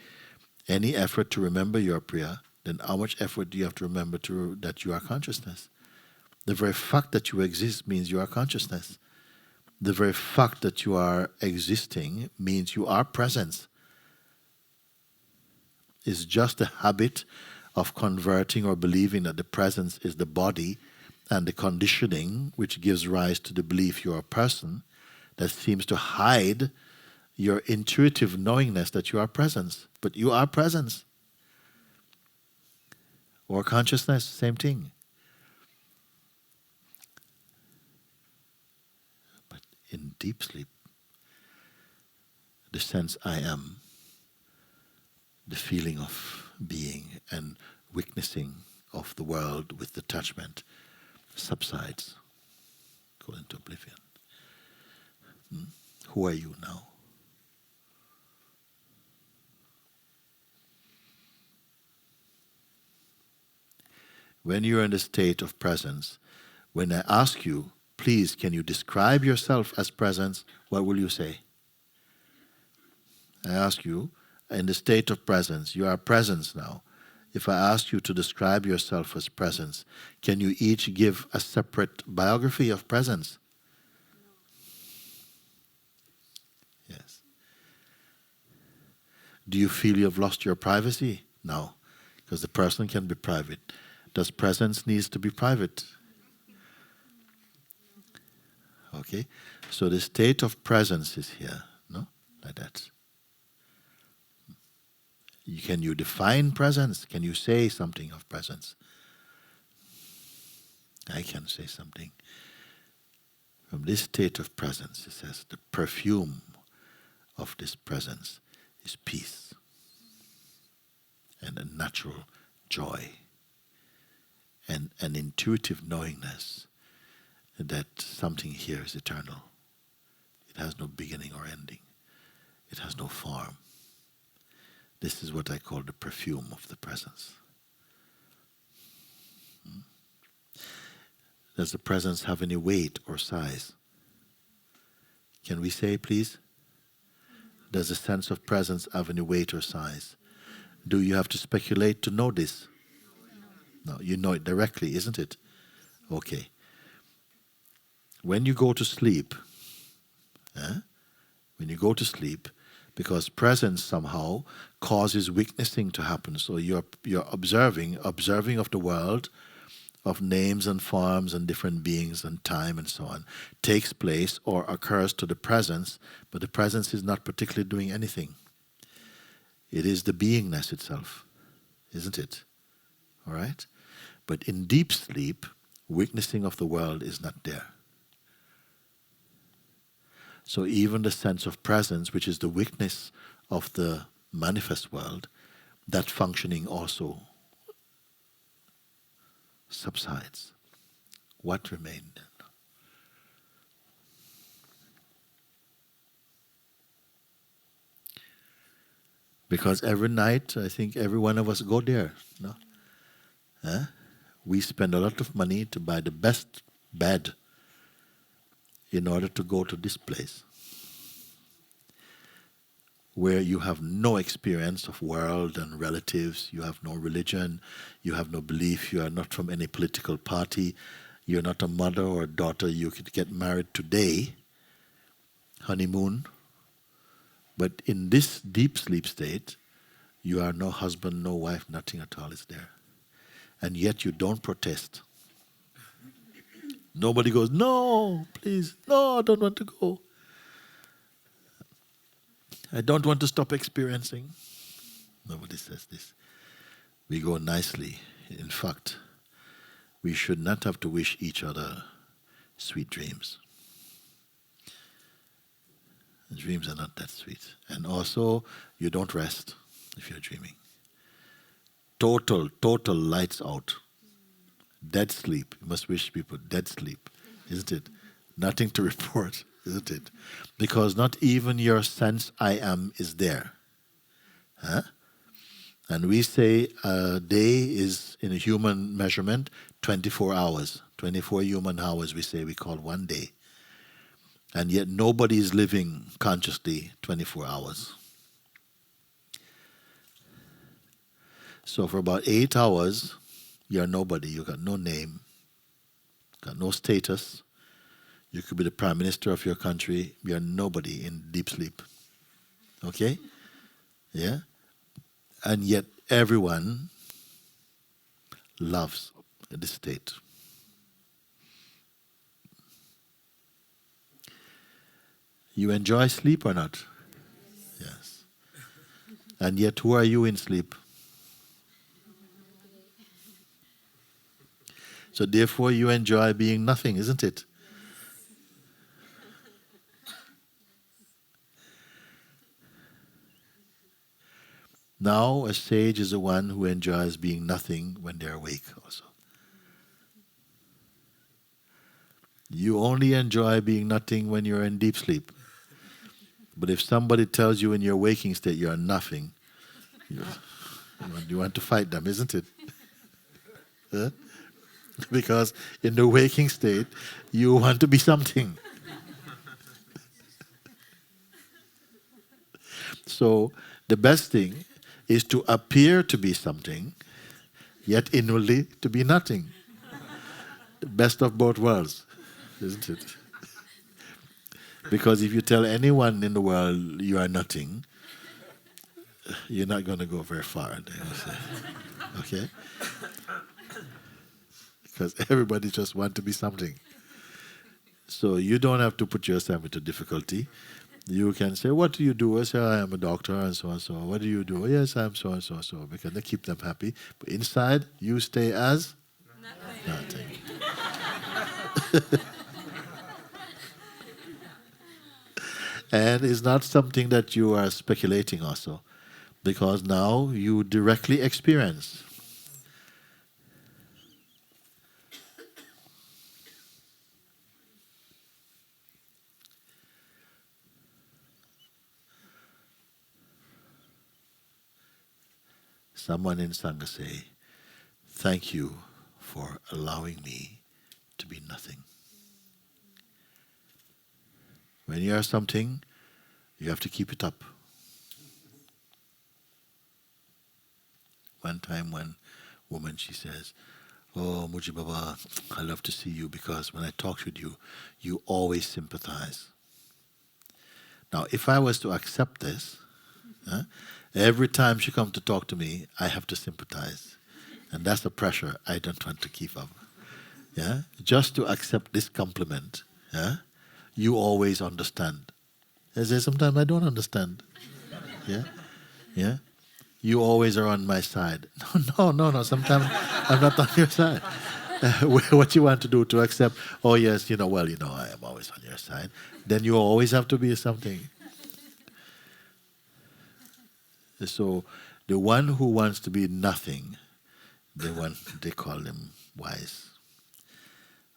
effort to remember your Priya, then how much effort do you have to remember that you are consciousness? The very fact that you exist means you are consciousness. The very fact that you are existing means you are presence. It's just a habit of converting or believing that the presence is the body and the conditioning which gives rise to the belief you're a person that seems to hide your intuitive knowingness that you are presence. But you are presence. Or consciousness, same thing. But in deep sleep, the sense I am, the feeling of being and witnessing of the world with detachment subsides, go into oblivion. Who are you now? When you're in the state of presence, when I ask you, please, can you describe yourself as presence, what will you say? I ask you, in the state of presence, you are presence now. If I ask you to describe yourself as presence, can you each give a separate biography of presence? Do you feel you have lost your privacy? No, because the person can be private. Does presence needs to be private? Okay, so the state of presence is here, no? Like that. Can you define presence? Can you say something of presence? I can say something. From this state of presence, it says, the perfume of this presence is peace and a natural joy and an intuitive knowingness that something here is eternal. It has no beginning or ending. It has no form. This is what I call the perfume of the presence. Does the presence have any weight or size? Can we say, please? Does the sense of presence have any weight or size? Do you have to speculate to know this? No, you know it directly, isn't it? Okay. When you go to sleep, because presence somehow causes witnessing to happen. So you're observing of the world, of names and forms and different beings and time and so on, takes place or occurs to the presence, but the presence is not particularly doing anything. It is the beingness itself, isn't it? All right? But in deep sleep, witnessing of the world is not there. So even the sense of presence, which is the witness of the manifest world, that functioning also subsides. What remained then? Because every night, I think every one of us go there. No? We spend a lot of money to buy the best bed in order to go to this place where you have no experience of world and relatives, you have no religion, you have no belief, you are not from any political party, you're not a mother or a daughter, you could get married today, honeymoon, but in this deep sleep state, you are no husband, no wife, nothing at all is there. And yet you don't protest. Nobody goes, no, please, no, I don't want to go. I don't want to stop experiencing. Nobody says this. We go nicely. In fact, we should not have to wish each other sweet dreams. The dreams are not that sweet. And also, you don't rest if you're dreaming. Total lights out. Dead sleep. You must wish people dead sleep, isn't it? Nothing to report, isn't it? Because not even your sense I am is there. And we say a day is, in a human measurement, 24 hours. 24 human hours we call one day. And yet nobody is living consciously 24 hours. So for about 8 hours, you're nobody. You got no name, got no status. You could be the prime minister of your country. You're nobody in deep sleep. Okay? Yeah? And yet everyone loves this state. You enjoy sleep or not? Yes. And yet who are you in sleep? So therefore you enjoy being nothing, isn't it? Now a sage is the one who enjoys being nothing when they're awake also. You only enjoy being nothing when you're in deep sleep. But if somebody tells you in your waking state you're nothing, you want to fight them, isn't it? Huh? Because in the waking state, you want to be something. So the best thing is to appear to be something, yet inwardly to be nothing. The best of both worlds, isn't it? Because if you tell anyone in the world you are nothing, you're not going to go very far, they will say. Okay? Because everybody just wants to be something. So you don't have to put yourself into difficulty. You can say, what do you do? I say, I am a doctor and so and so. What do you do? Yes, I'm so and so and so. Because they keep them happy. But inside, you stay as nothing. And it's not something that you are speculating also. Because now you directly experience. Someone in Sangha say, thank you for allowing me to be nothing. When you are something, you have to keep it up. One time one woman, she says, oh, Mooji Baba, I love to see you because when I talk with you, you always sympathize. Now, if I was to accept this, every time she comes to talk to me, I have to sympathize. And that's the pressure I don't want to keep up. Yeah? Just to accept this compliment, you always understand. I say, sometimes I don't understand. Yeah? Yeah? You always are on my side. No. Sometimes I'm not on your side. What you want to do to accept, oh yes, I am always on your side. Then you always have to be something. So the one who wants to be nothing, they call him wise.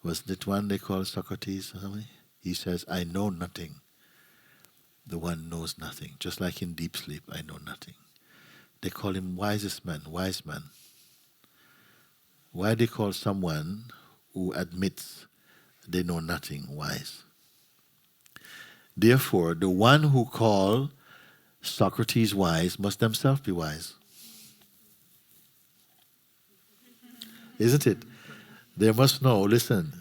Was that one they call Socrates or something? He says, I know nothing. The one knows nothing. Just like in deep sleep, I know nothing. They call him wisest man, wise man. Why they call someone who admits they know nothing wise? Therefore, the one who call Socrates wise must themselves be wise. Isn't it? They must know, listen,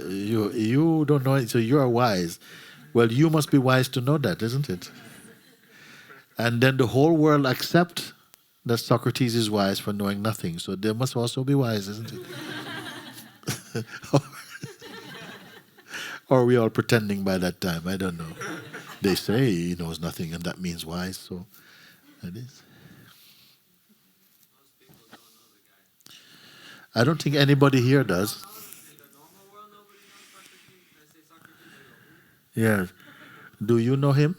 you don't know it, so you are wise. Well, you must be wise to know that, isn't it? And then the whole world accept that Socrates is wise for knowing nothing. So they must also be wise, isn't it? Or are we all pretending by that time? I don't know. They say he knows nothing and that means wise, so that is. I don't think anybody here does. Yeah. Do you know him?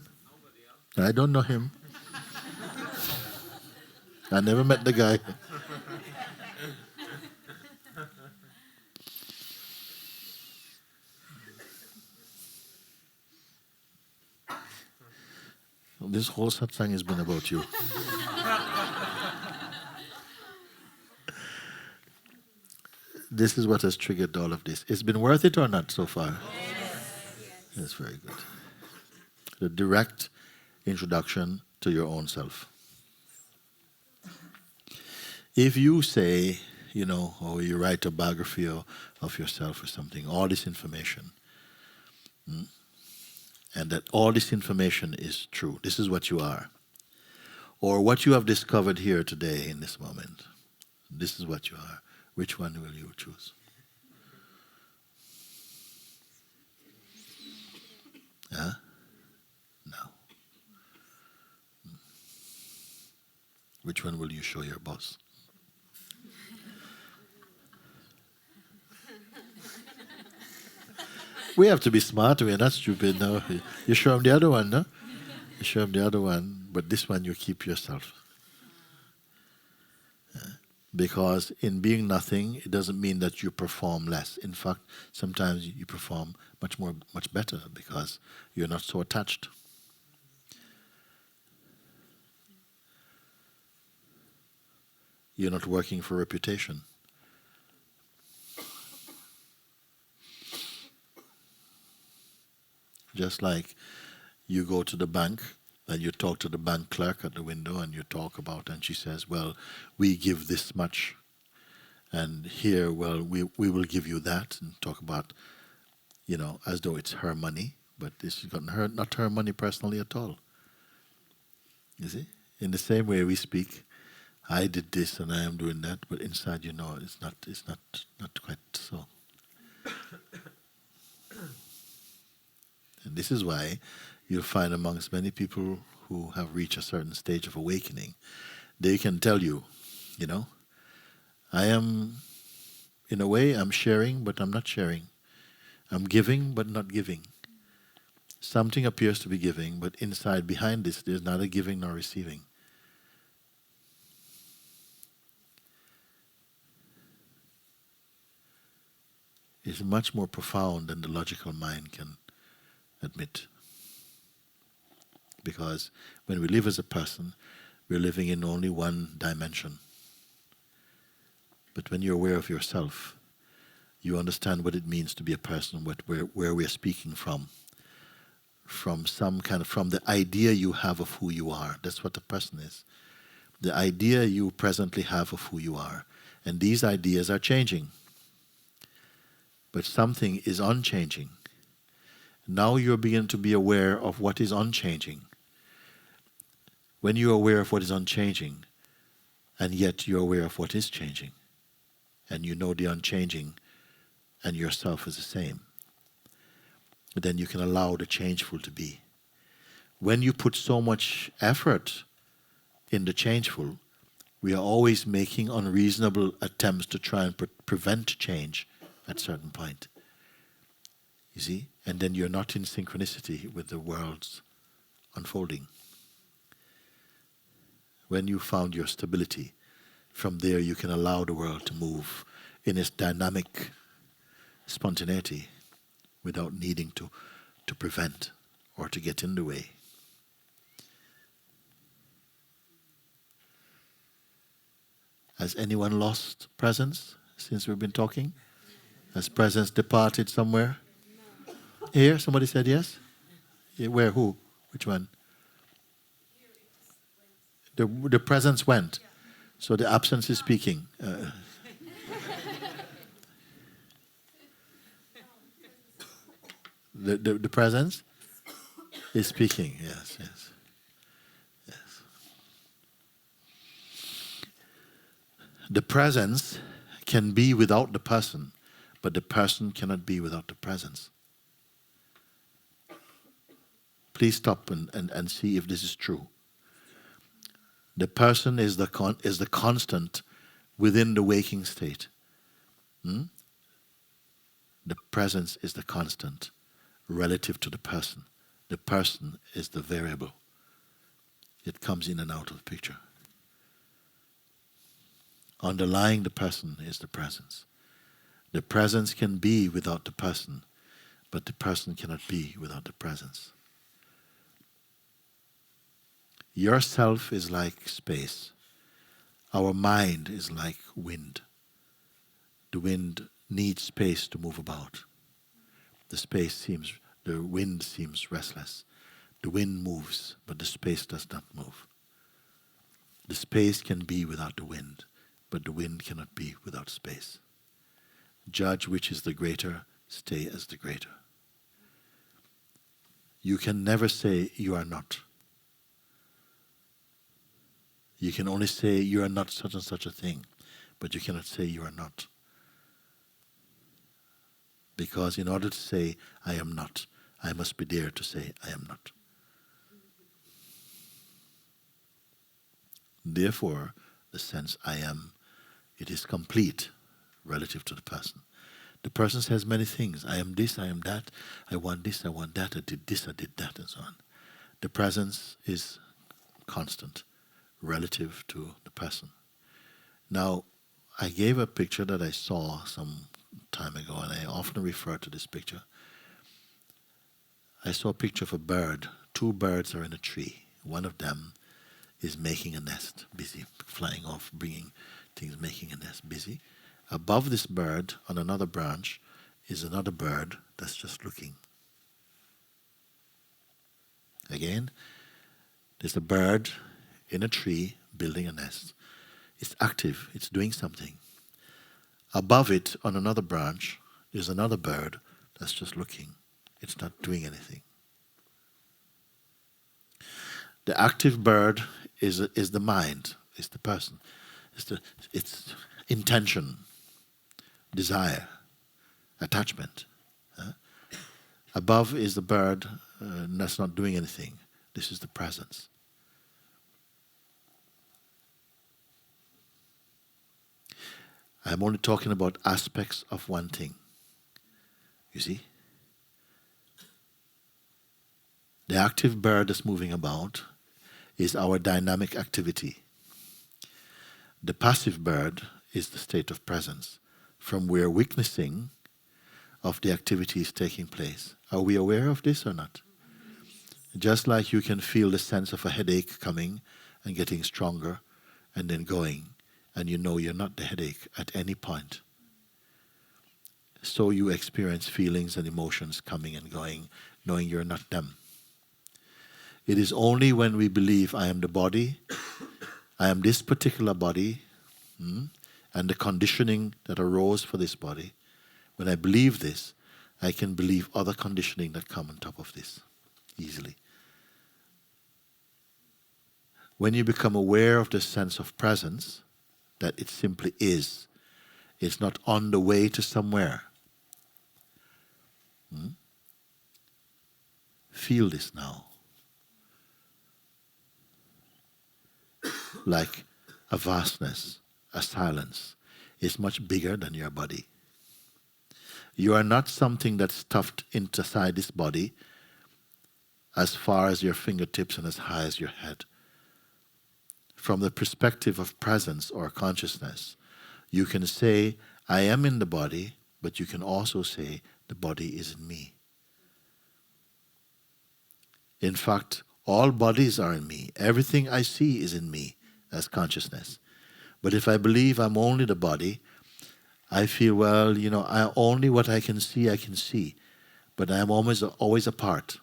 I don't know him. I never met the guy. This whole satsang has been about you. This is what has triggered all of this. It's been worth it or not so far? Yes. That's very good. The direct introduction to your own self. If you say, or you write a biography of yourself or something, all this information, and that all this information is true, this is what you are, or what you have discovered here today in this moment, this is what you are, which one will you choose? No. Which one will you show your boss? We have to be smart. We are not stupid. No, you show him the other one, no? You show him the other one, but this one you keep yourself. Because in being nothing, it doesn't mean that you perform less. In fact, sometimes you perform much better because you're not so attached. You're not working for reputation. Just like you go to the bank and you talk to the bank clerk at the window and you talk about, and she says, well, we give this much. And here, well, we will give you that, and talk about, as though it's her money, but this is not her money personally at all. You see? In the same way we speak, I did this and I am doing that, but inside you know it's not quite so. And this is why you'll find amongst many people who have reached a certain stage of awakening, they can tell you, you know, I am, in a way, I'm sharing, but I'm not sharing. I'm giving, but not giving. Something appears to be giving, but inside, behind this, there's neither giving nor receiving. It's much more profound than the logical mind can admit. Because when we live as a person, we're living in only one dimension. But when you're aware of yourself, you understand what it means to be a person, where we're speaking from the idea you have of who you are. That's what a person is. The idea you presently have of who you are. And these ideas are changing. But something is unchanging. Now you're beginning to be aware of what is unchanging. When you're aware of what is unchanging, and yet you're aware of what is changing, and you know the unchanging and yourself is the same, then you can allow the changeful to be. When you put so much effort in the changeful, we are always making unreasonable attempts to try and prevent change at a certain point. You see? And then you're not in synchronicity with the world's unfolding. When you found your stability, from there you can allow the world to move in its dynamic spontaneity without needing to prevent or to get in the way. Has anyone lost presence since we've been talking? Has presence departed somewhere? Here, somebody said yes? Yeah, where, who? Which one? The presence went. So the absence is speaking. The presence is speaking. Yes. The presence can be without the person, but the person cannot be without the presence. Please stop and see if this is true. The person is the constant within the waking state. The presence is the constant relative to the person. The person is the variable. It comes in and out of the picture. Underlying the person is the presence. The presence can be without the person, but the person cannot be without the presence. Yourself is like space. Our mind is like wind. The wind needs space to move about. The wind seems restless. The wind moves, but the space does not move. The space can be without the wind, but the wind cannot be without space. Judge which is the greater, stay as the greater. You can never say you are not. You can only say you are not such and such a thing, but you cannot say you are not. Because in order to say I am not, I must be there to say I am not. Therefore, the sense I am, it is complete relative to the person. The person says many things. I am this, I am that, I want this, I want that, I did this, I did that, and so on. The presence is constant relative to the person. Now, I gave a picture that I saw some time ago, and I often refer to this picture. I saw a picture of a bird. Two birds are in a tree. One of them is making a nest, busy, flying off, bringing things, making a nest, busy. Above this bird, on another branch, is another bird that's just looking. Again, there's a bird in a tree building a nest. It's active, it's doing something. Above it, on another branch, is another bird that's just looking. It's not doing anything. The active bird is the mind, is the person, it's intention, desire, attachment. Above is the bird that's not doing anything. This is the presence. I'm only talking about aspects of one thing. You see? The active bird that's moving about is our dynamic activity. The passive bird is the state of presence, from where witnessing of the activity is taking place. Are we aware of this or not? Just like you can feel the sense of a headache coming and getting stronger and then going, and you know you're not the headache at any point. So you experience feelings and emotions coming and going, knowing you're not them. It is only when we believe I am the body, I am this particular body, and the conditioning that arose for this body. When I believe this, I can believe other conditioning that come on top of this easily. When you become aware of the sense of presence, that it simply is, it's not on the way to somewhere. Feel this now. Like a vastness, a silence, is much bigger than your body. You are not something that's stuffed inside this body as far as your fingertips and as high as your head. From the perspective of presence or consciousness, you can say, I am in the body, but you can also say, the body is in me. In fact, all bodies are in me. Everything I see is in me as consciousness. But if I believe I'm only the body, I feel, well, only what I can see. But I'm always apart.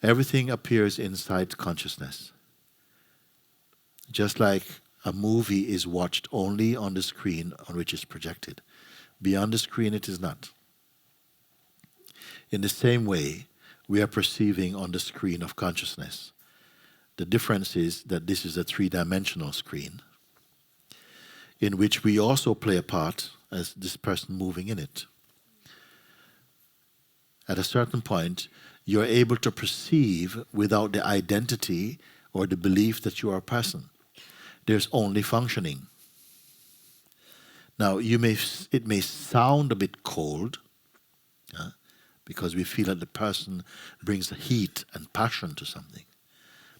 Everything appears inside consciousness. Just like a movie is watched only on the screen on which it's projected. Beyond the screen it is not. In the same way, we are perceiving on the screen of consciousness. The difference is that this is a three-dimensional screen in which we also play a part as this person moving in it. At a certain point, you're able to perceive without the identity or the belief that you are a person. There's only functioning. Now, it may sound a bit cold, because we feel that the person brings heat and passion to something.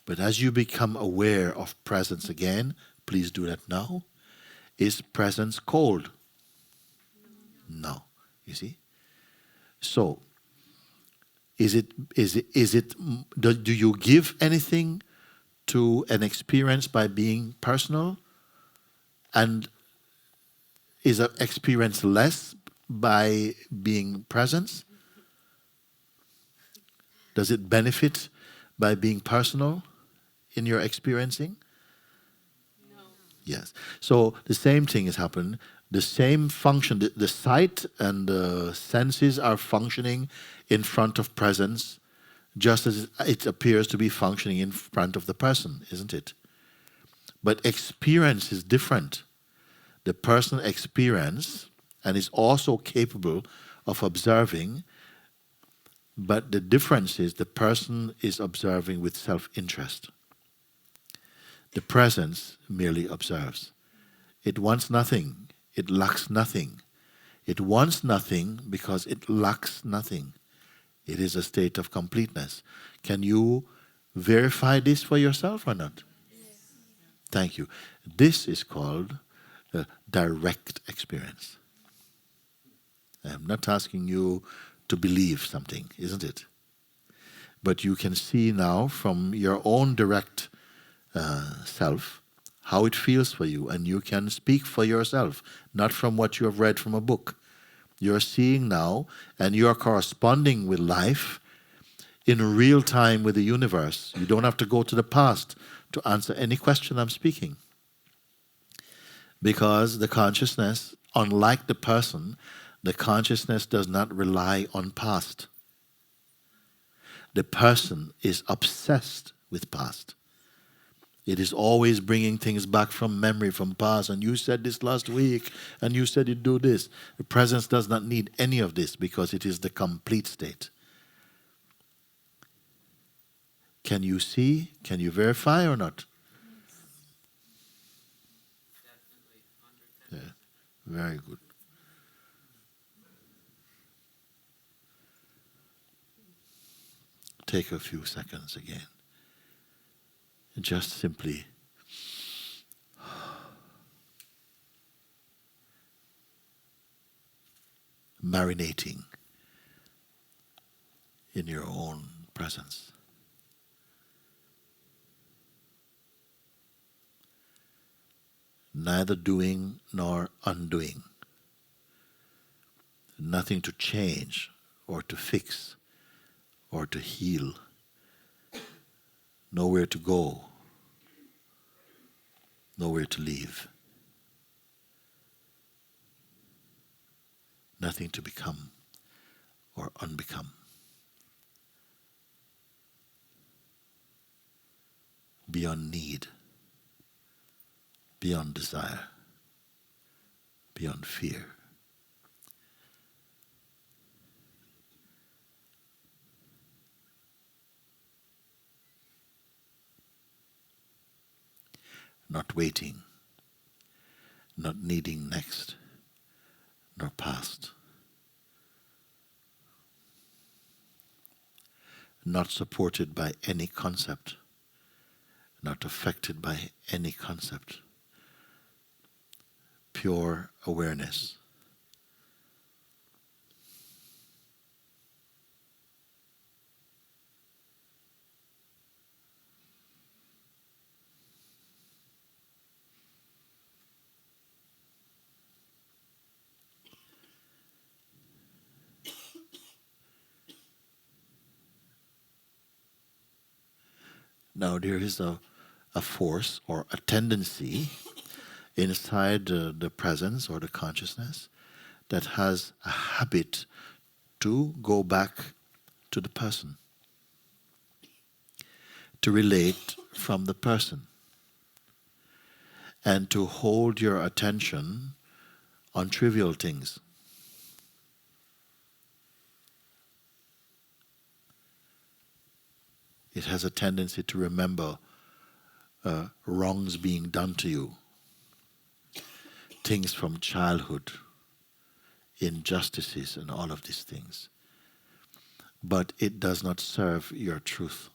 But as you become aware of presence again, please do that now. Is presence cold? No. You see? So, do you give anything to an experience by being personal? And is an experience less by being presence? Does it benefit by being personal in your experiencing? No. Yes. So the same thing has happened. The same function, the sight and the senses are functioning in front of presence, just as it appears to be functioning in front of the person, isn't it? But experience is different. The person experiences and is also capable of observing, but the difference is the person is observing with self-interest. The presence merely observes. It wants nothing. It lacks nothing. It wants nothing because it lacks nothing. It is a state of completeness. Can you verify this for yourself or not? Yes. Thank you. This is called a direct experience. I'm not asking you to believe something, isn't it? But you can see now from your own direct self how it feels for you, and you can speak for yourself, not from what you have read from a book. You're seeing now, and you are corresponding with life in real time with the universe. You don't have to go to the past to answer any question I'm speaking. Because the consciousness, unlike the person, the consciousness does not rely on past. The person is obsessed with past. It is always bringing things back from memory, from past. And you said this last week, and you said you'd do this. The presence does not need any of this because it is the complete state. Can you see? Can you verify or not? Definitely. 110%. Yeah, very good. Take a few seconds again. Just simply marinating in your own presence. Neither doing nor undoing. Nothing to change or to fix or to heal. Nowhere to go. Nowhere to leave. Nothing to become or unbecome. Beyond need, beyond desire, beyond fear. Not waiting, not needing next, nor past. Not supported by any concept, not affected by any concept. Pure awareness. Now there is a force or a tendency inside the presence or the consciousness that has a habit to go back to the person, to relate from the person, and to hold your attention on trivial things. It has a tendency to remember wrongs being done to you, things from childhood, injustices and all of these things. But it does not serve your truth.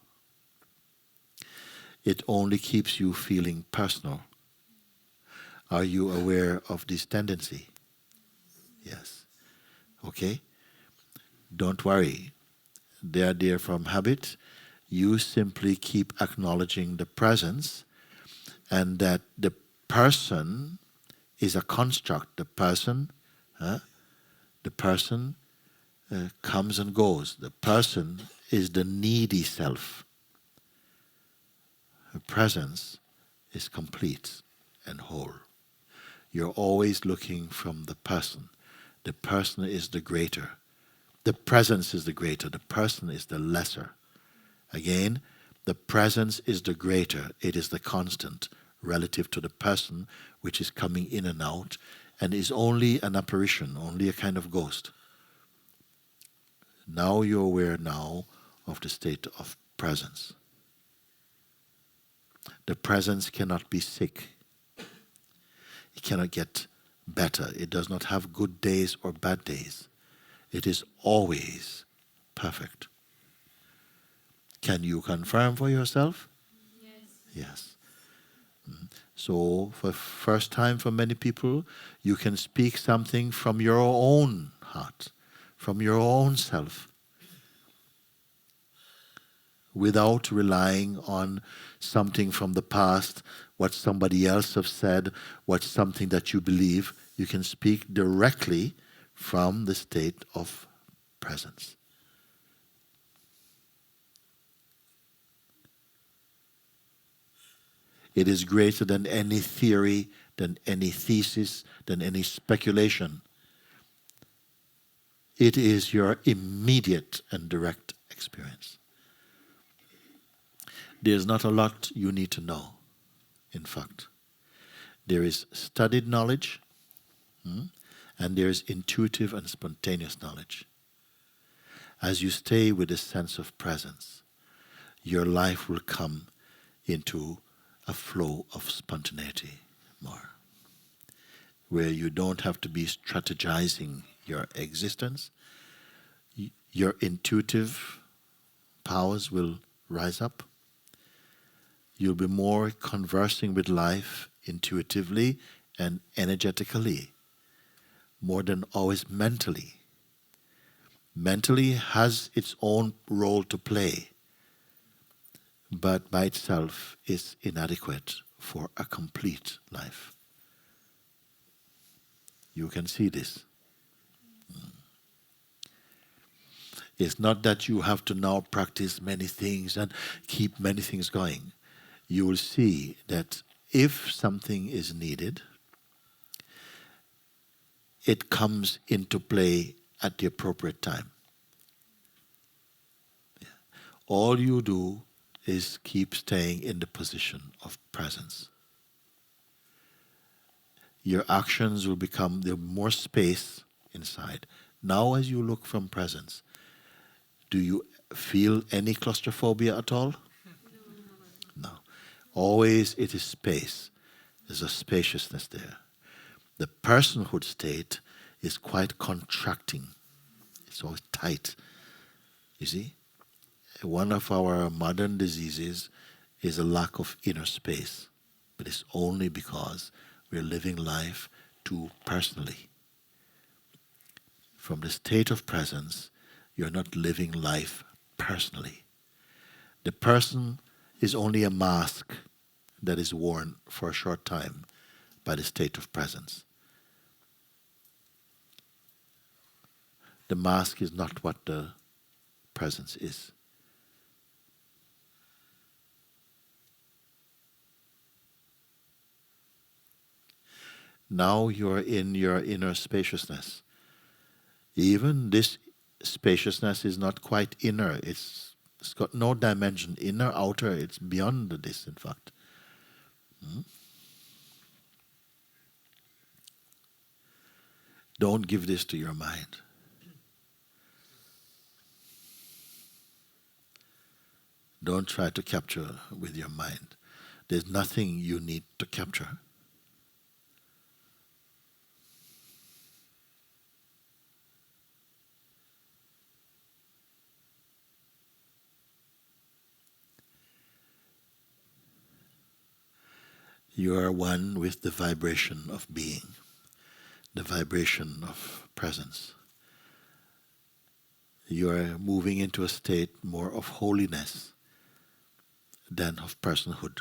It only keeps you feeling personal. Are you aware of this tendency? Yes. Okay? Don't worry. They are there from habit. You simply keep acknowledging the presence and that the person is a construct. The person comes and goes. The person is the needy self. The presence is complete and whole. You're always looking from the person. The person is the greater. The presence is the greater. The person is the lesser. Again, the presence is the greater. It is the constant relative to the person which is coming in and out and is only an apparition, only a kind of ghost. Now you're aware now of the state of presence. The presence cannot be sick. It cannot get better. It does not have good days or bad days. It is always perfect. Can you confirm for yourself? Yes. So for first time for many people, you can speak something from your own heart, from your own self, without relying on something from the past, what somebody else has said, what's something that you believe. You can speak directly from the state of presence. It is greater than any theory, than any thesis, than any speculation. It is your immediate and direct experience. There's not a lot you need to know. in fact. There is studied knowledge, and there is intuitive and spontaneous knowledge. As you stay with a sense of presence, your life will come into a flow of spontaneity more, where you don't have to be strategizing your existence. Your intuitive powers will rise up. You'll be more conversing with life intuitively and energetically, more than always mentally. Mentally has its own role to play, but by itself is inadequate for a complete life. You can see this. It's not that you have to now practice many things and keep many things going. You will see that if something is needed, it comes into play at the appropriate time. Yeah. All you do is keep staying in the position of presence. Your actions will become, there's more space inside. Now as you look from presence, do you feel any claustrophobia at all? No. Always it is space. There's a spaciousness there. The personhood state is quite contracting. It's always tight. You see? One of our modern diseases is a lack of inner space. But it's only because we're living life too personally. From the state of presence, you're not living life personally. The person is only a mask that is worn for a short time by the state of presence. The mask is not what the presence is. Now you're in your inner spaciousness. Even this spaciousness is not quite inner. It's got no dimension. Inner, outer, it's beyond this, in fact. Don't give this to your mind. Don't try to capture with your mind. There's nothing you need to capture. You are one with the vibration of being, the vibration of presence. You are moving into a state more of holiness than of personhood.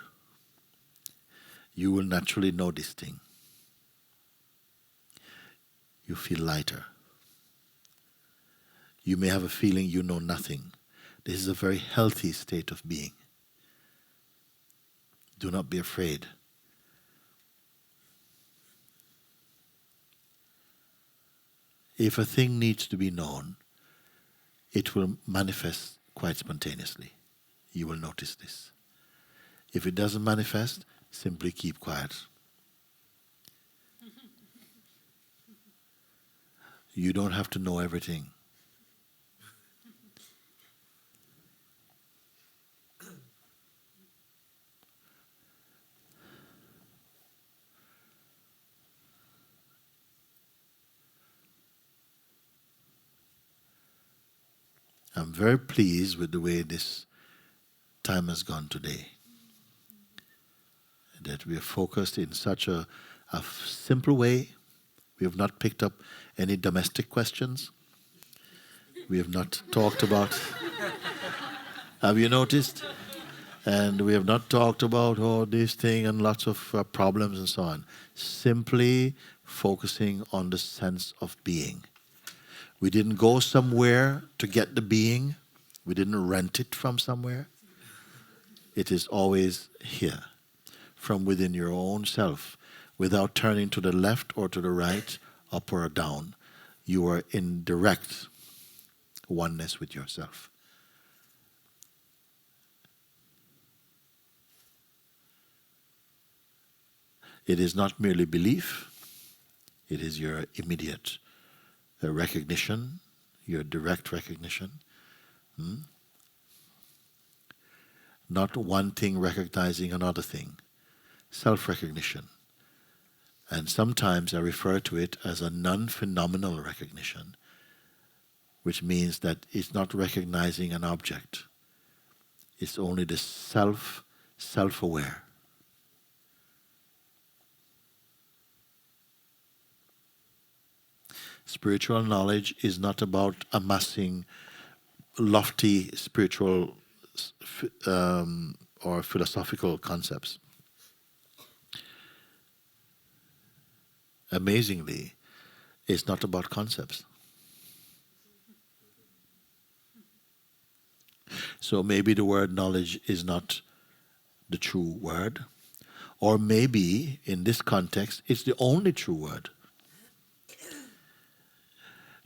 You will naturally know this thing. You feel lighter. You may have a feeling you know nothing. This is a very healthy state of being. Do not be afraid. If a thing needs to be known, it will manifest quite spontaneously. You will notice this. If it doesn't manifest, simply keep quiet. You don't have to know everything. I'm very pleased with the way this time has gone today. That we are focused in such a simple way. We have not picked up any domestic questions. We have not talked about, have you noticed? And we have not talked about this thing and lots of problems and so on. Simply focusing on the sense of being. We didn't go somewhere to get the being. We didn't rent it from somewhere. It is always here, from within your own self, without turning to the left or to the right, up or down. You are in direct oneness with yourself. It is not merely belief, it is your immediate recognition, your direct recognition. Not one thing recognizing another thing. Self-recognition. And sometimes I refer to it as a non-phenomenal recognition, which means that it's not recognizing an object. It's only the self-aware. Spiritual knowledge is not about amassing lofty spiritual or philosophical concepts. Amazingly, it's not about concepts. So maybe the word knowledge is not the true word, or maybe in this context it's the only true word.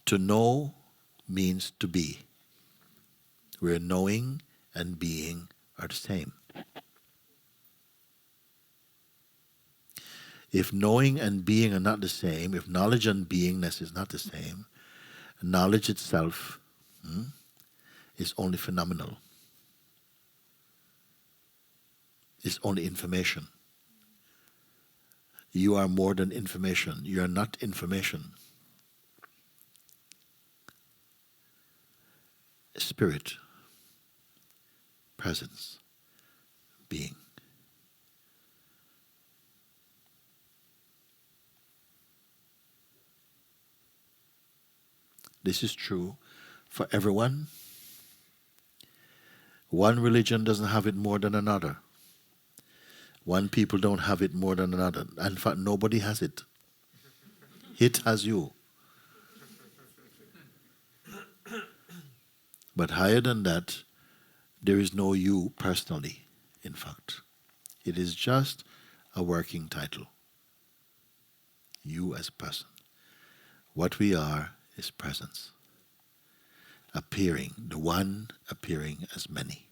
To know means to be, where knowing and being are the same. If knowing and being are not the same, if knowledge and beingness is not the same, knowledge itself is only phenomenal. It's only information. You are more than information. You are not information. Spirit, presence, being. This is true for everyone. One religion doesn't have it more than another. One people don't have it more than another. In fact, nobody has it. It has you. But higher than that, there is no you personally, in fact. It is just a working title. You as a person. What we are is presence. Appearing, the one appearing as many.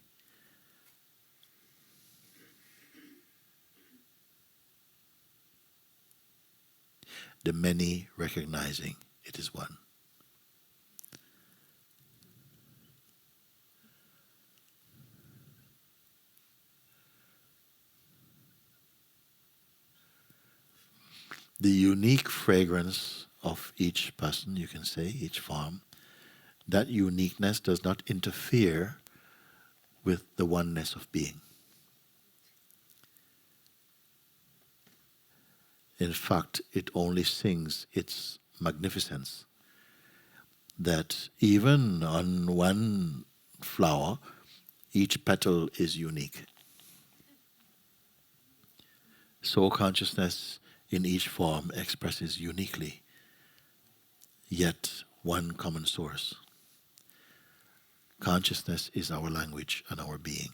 The many recognizing it is one. The unique fragrance of each person, you can say, each form, that uniqueness does not interfere with the oneness of being. In fact, it only sings its magnificence. That even on one flower, each petal is unique. So consciousness in each form expresses uniquely, yet one common source. Consciousness is our language and our being.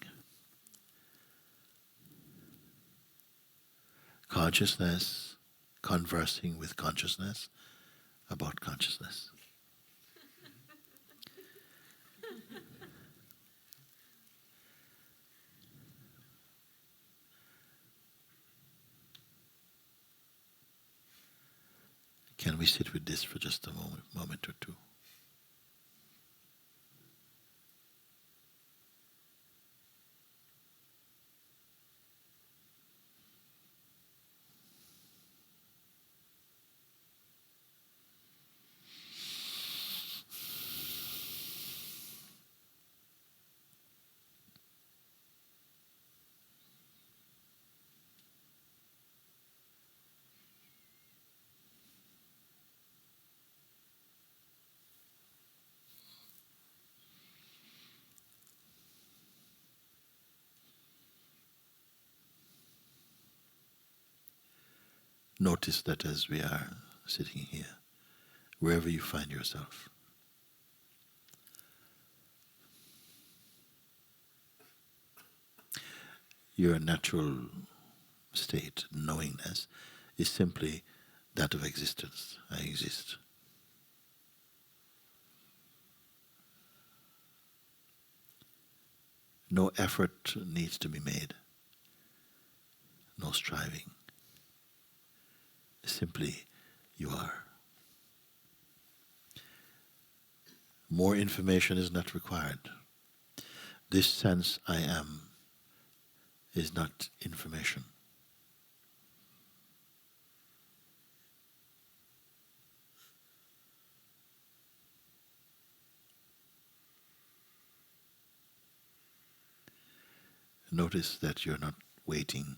Consciousness conversing with consciousness about consciousness. Can we sit with this for just a moment or two? Notice that as we are sitting here, wherever you find yourself, your natural state, knowingness, is simply that of existence. I exist. No effort needs to be made. No striving. Simply, you are. More information is not required. This sense I am is not information. Notice that you're not waiting.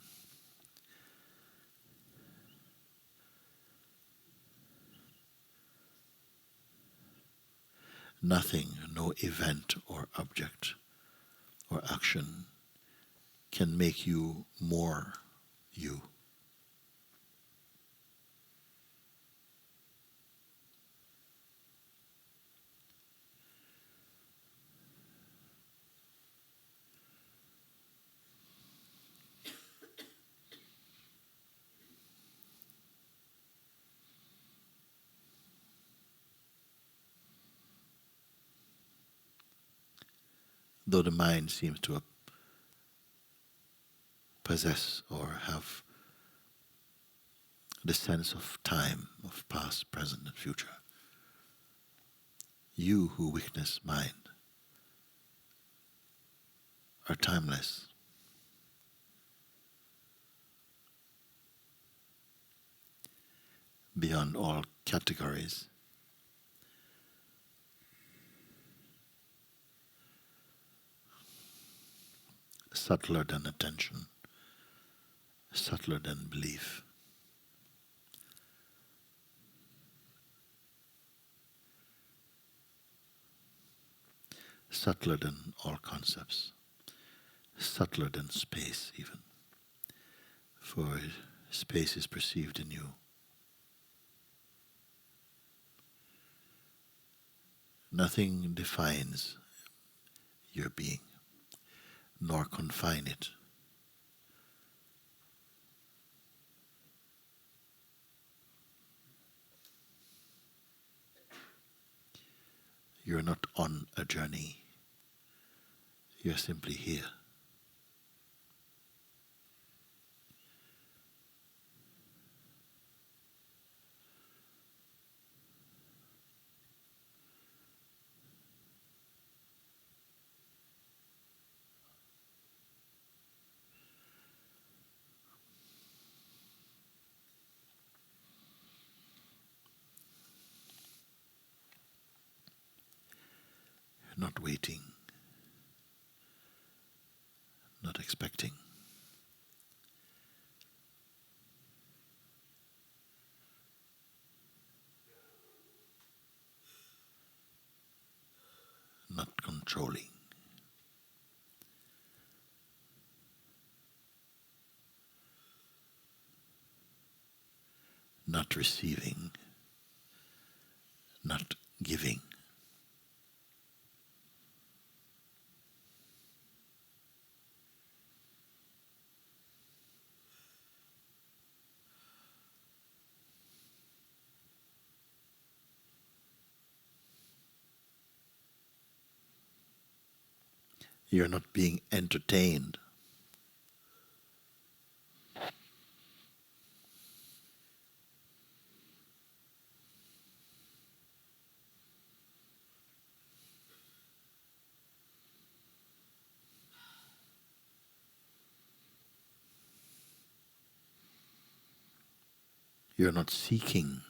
Nothing, no event or object or action can make you more you. Though the mind seems to possess or have the sense of time, of past, present, and future, you who witness mind are timeless. Beyond all categories. Subtler than attention, subtler than belief. Subtler than all concepts, subtler than space even, for space is perceived in you. Nothing defines your being, nor confine it. You're not on a journey, you're simply here. Not waiting, not expecting. Not controlling. Not receiving, not giving. You're not being entertained. You're not seeking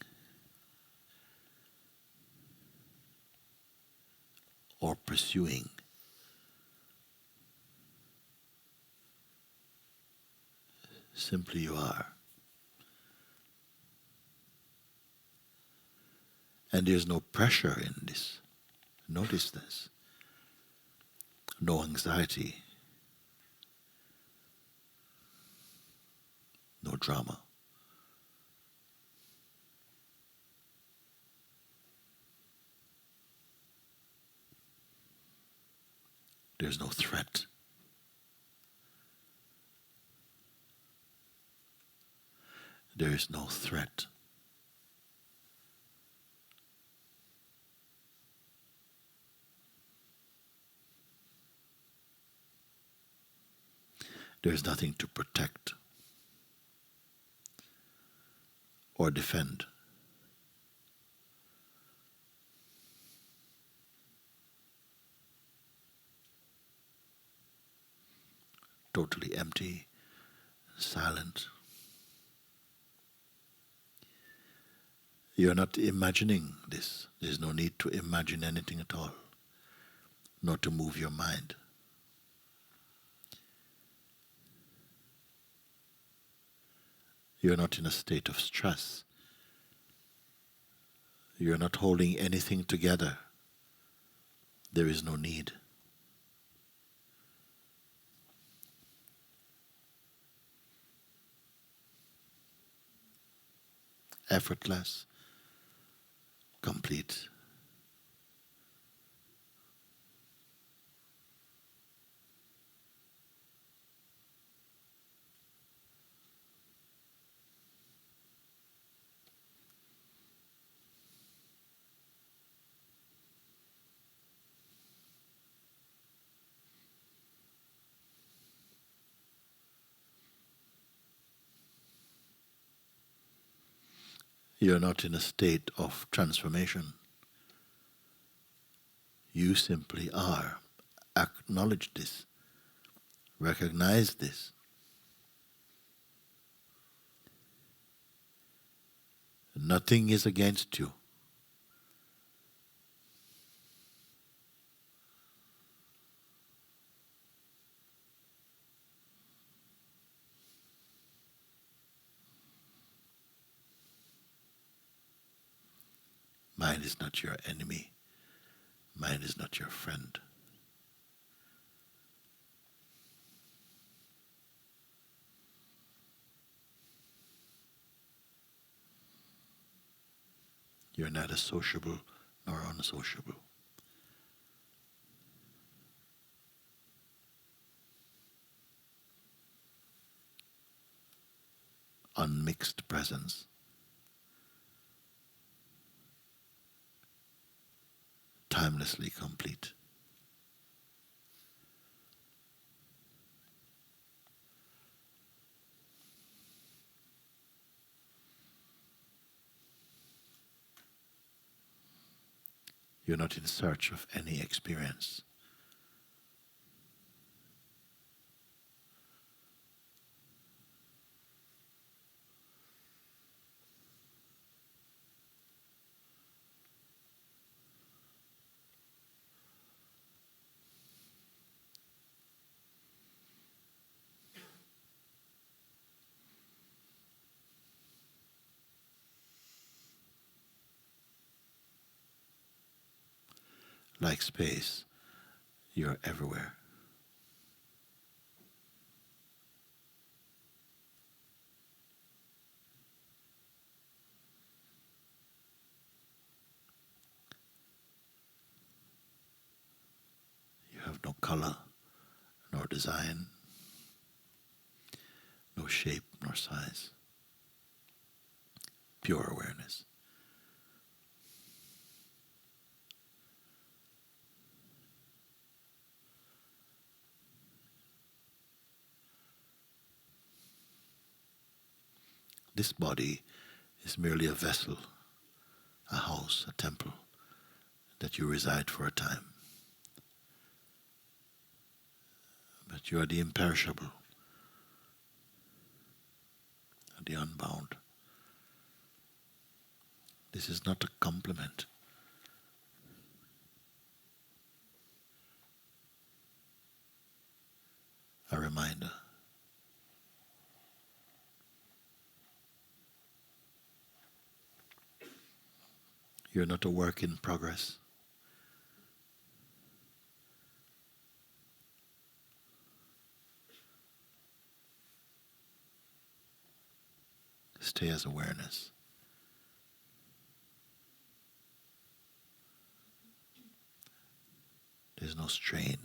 or pursuing. Simply you are. And there's no pressure in this. Notice this. No anxiety. No drama. There's no threat. There is no threat. There is nothing to protect. or defend. Totally empty, silent. You're not imagining this. There's no need to imagine anything at all, not to move your mind. You're not in a state of stress. You're not holding anything together. There is no need. Effortless, complete. You're not in a state of transformation. You simply are. Acknowledge this. Recognize this. Nothing is against you. Mind is not your enemy. Mind is not your friend. You're neither sociable nor unsociable. Unmixed presence. Timelessly complete. You're not in search of any experience. Like space, you're everywhere. You have no color, nor design, no shape, nor size. Pure awareness. This body is merely a vessel, a house, a temple, that you reside for a time. But you are the imperishable, the unbound. This is not a compliment. A reminder. You're not a work in progress. Stay as awareness. There's no strain.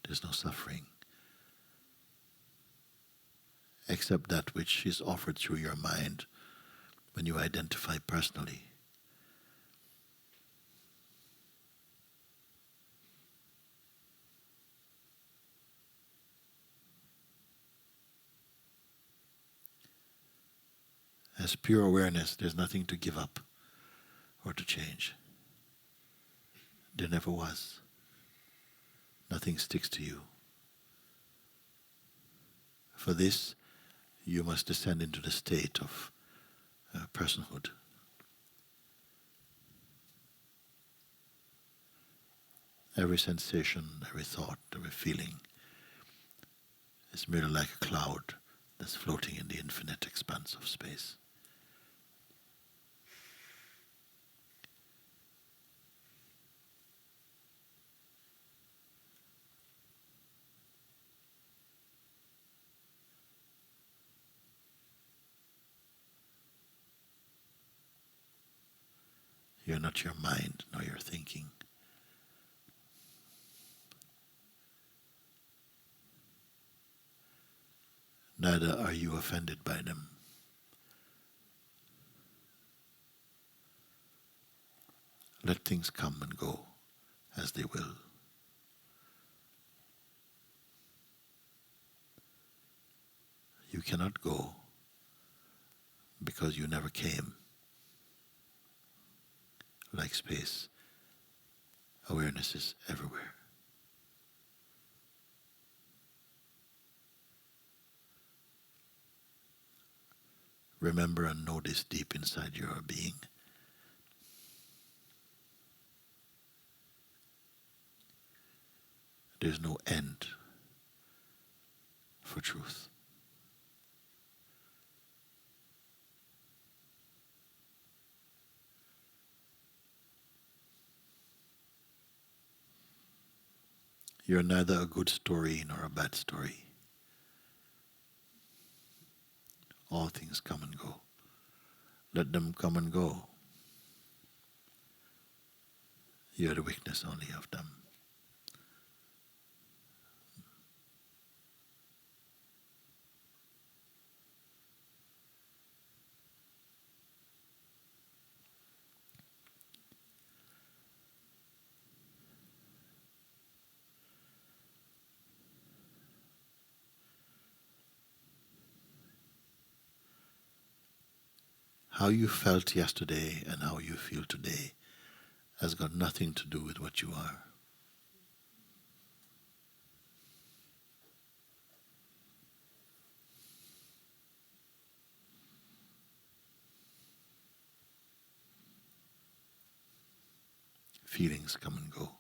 There's no suffering. Except that which is offered through your mind when you identify personally. As pure awareness, there's nothing to give up or to change. There never was. Nothing sticks to you. For this, you must descend into the state of personhood. Every sensation, every thought, every feeling is merely like a cloud that's floating in the infinite expanse of space. You're not your mind nor your thinking. Neither are you offended by them. Let things come and go as they will. You cannot go because you never came. Like space, awareness is everywhere. Remember and know this deep inside your being. There's no end for truth. You're neither a good story nor a bad story. All things come and go. Let them come and go. You're the witness only of them. How you felt yesterday and how you feel today has got nothing to do with what you are. Feelings come and go,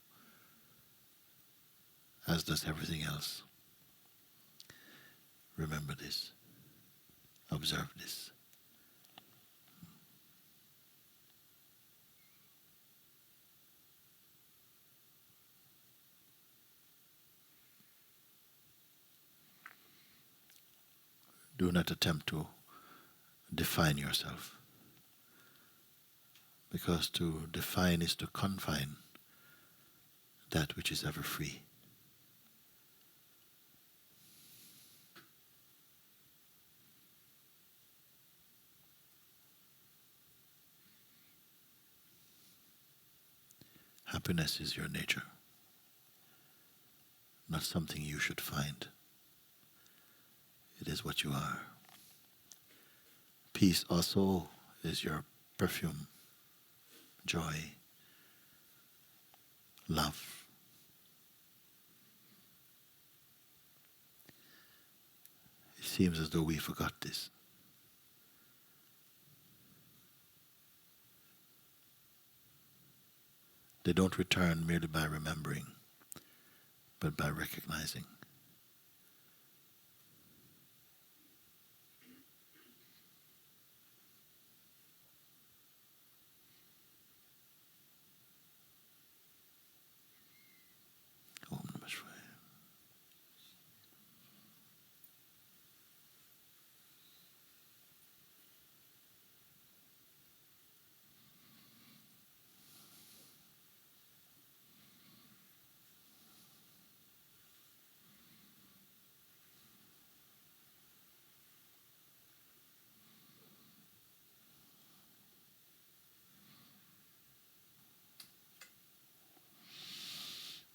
as does everything else. Remember this. Observe this. Do not attempt to define yourself, because to define is to confine that which is ever free. Happiness is your nature, not something you should find. It is what you are. Peace also is your perfume, joy, love. It seems as though we forgot this. They don't return merely by remembering, but by recognizing. Om Namah Shivaya.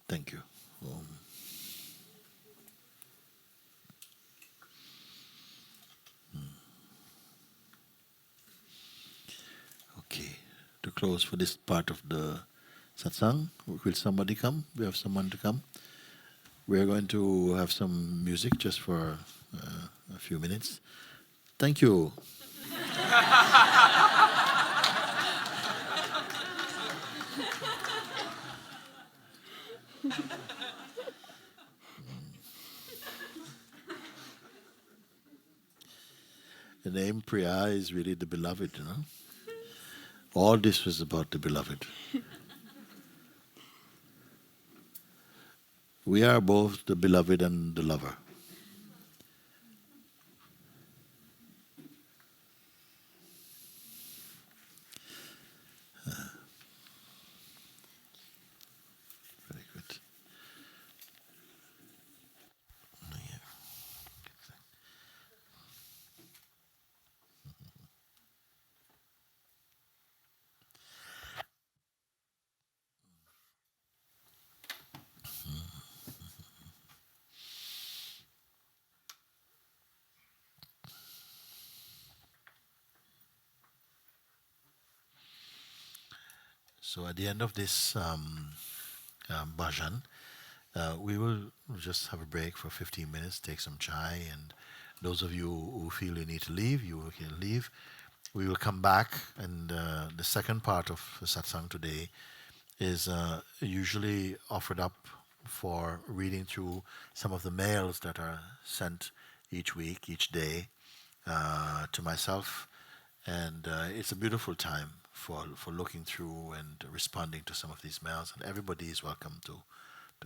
Thank you. Om. close for this part of the satsang. Will somebody come? We have someone to come. We're going to have some music just for a few minutes. Thank you. The name Priya is really the beloved, you know. All this was about the beloved. We are both the beloved and the lover. Very good. Yeah. So at the end of this bhajan, we will just have a break for 15 minutes, take some chai, and those of you who feel you need to leave, you can leave. We will come back, and the second part of the satsang today is usually offered up for reading through some of the mails that are sent each week, each day, to myself. And it's a beautiful time for looking through and responding to some of these mails. And everybody is welcome to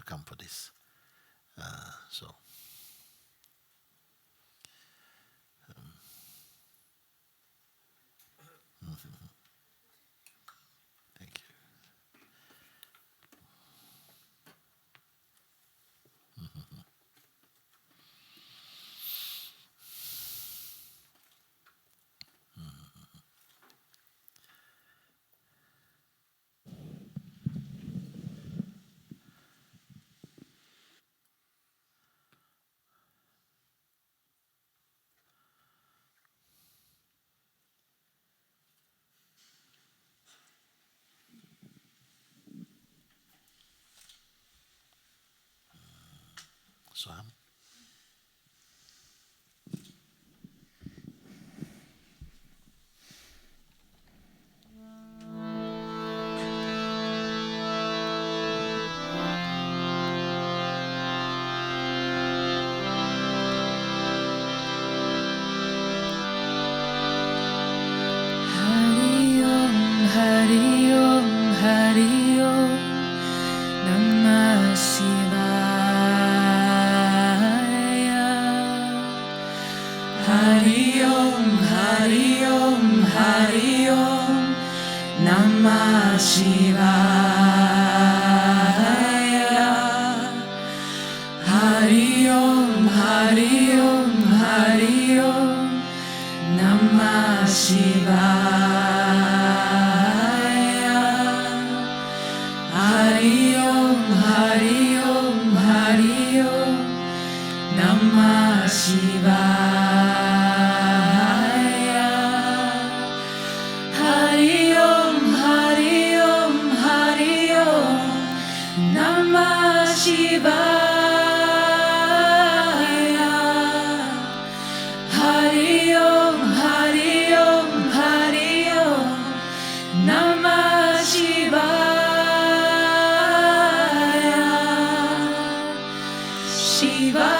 come for this. So. Thank you. Sam? Hari Om, Hari Om, Hari Om, Namah Shivaya. Hari Om, Hari Om, Hari Om, Namah Shivaya. Hari Om, Hari Om, Hari Om, Namah Shivaya. Hari Om, Hari Om, Hari Om, Namah Shivaya. Hari Om, Hari Om, Hari Om, Namah Shivaya. Hari Om, Hari Om, Hari Om, Namah Shivaya. Shivaya.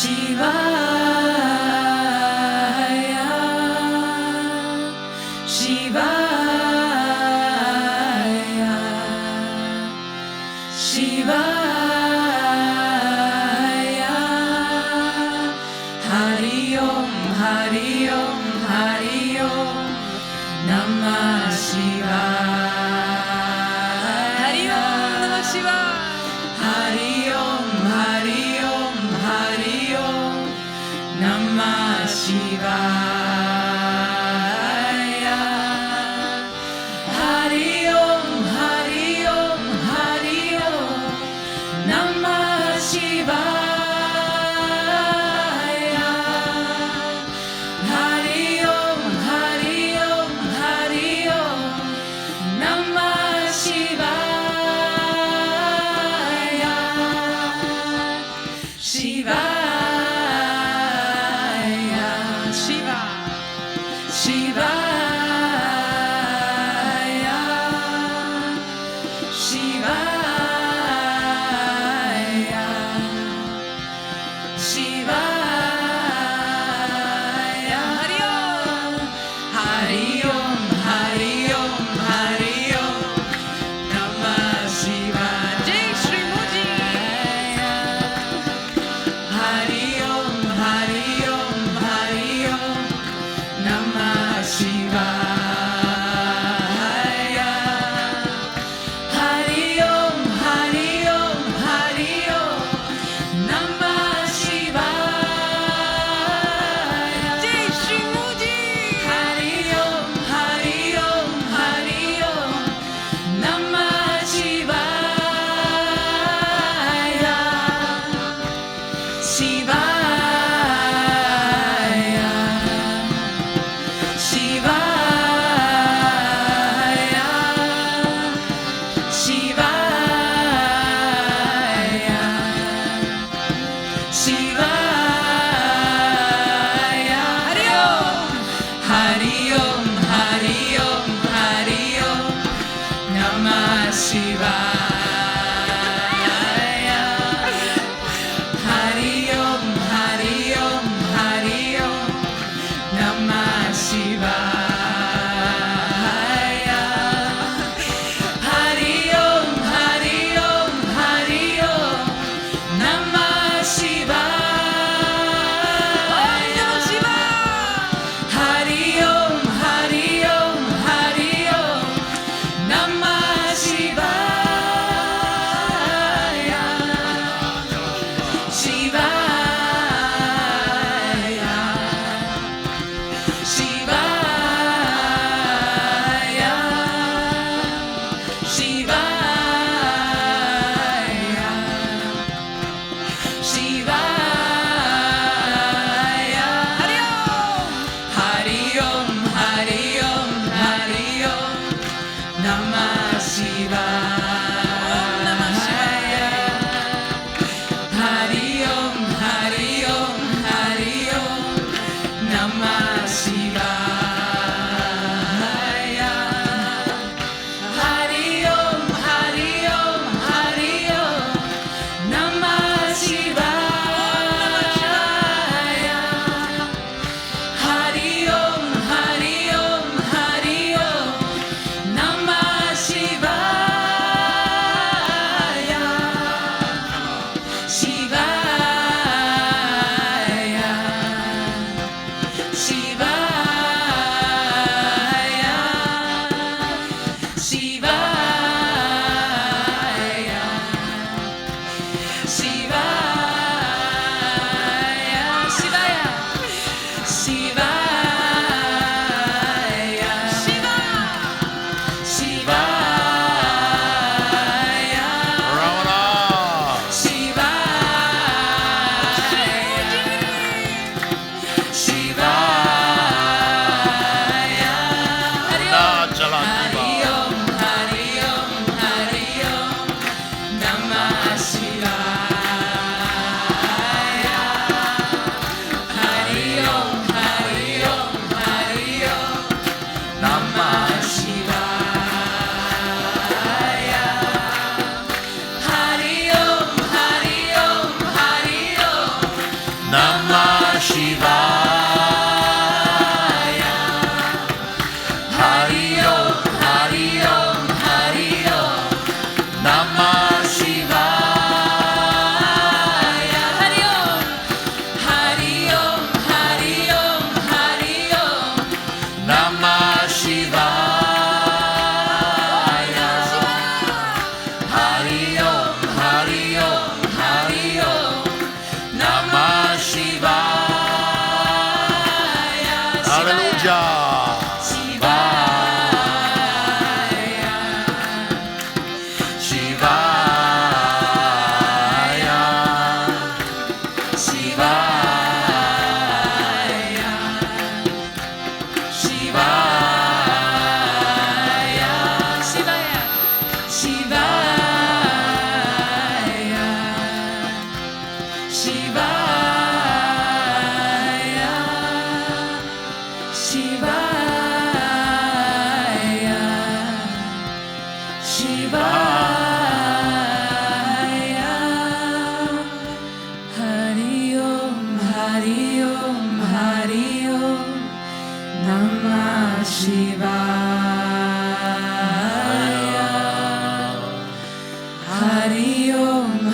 Shivaya. Shivaya. Shivaya. Hari Om, Hari Om, Hari Om, Namah Shivaya. Hari Om, Namah Shivaya. Hari Om, Hari Om, Hari Om, Namah Shivaya. Hari Om, Hari Om, Hari Om, Namah Shivaya. Hari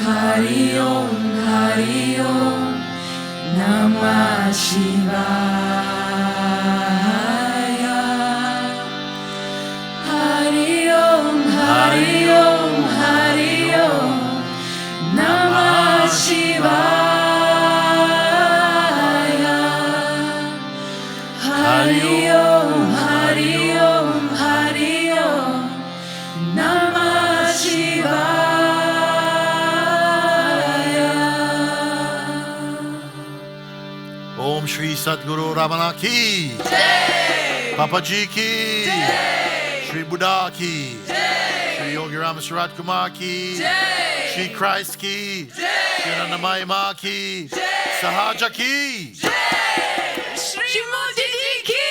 Hari Om, Hari Om, Namah Shivaya. Hari Om, Hari Om, Hari Om, Namah Shivaya. Hari Om, Hari Om, Hari Om, Namah Shivaya. Om Shri Sadguru Ramana ki, Papa Ji ki, Shri Buddha ki, Shri Yogi Ram Surat Kumar ki, Shri Christ ki, Shri Anandamayi Ma ki, Sahaja ki. Shri Mooji ki.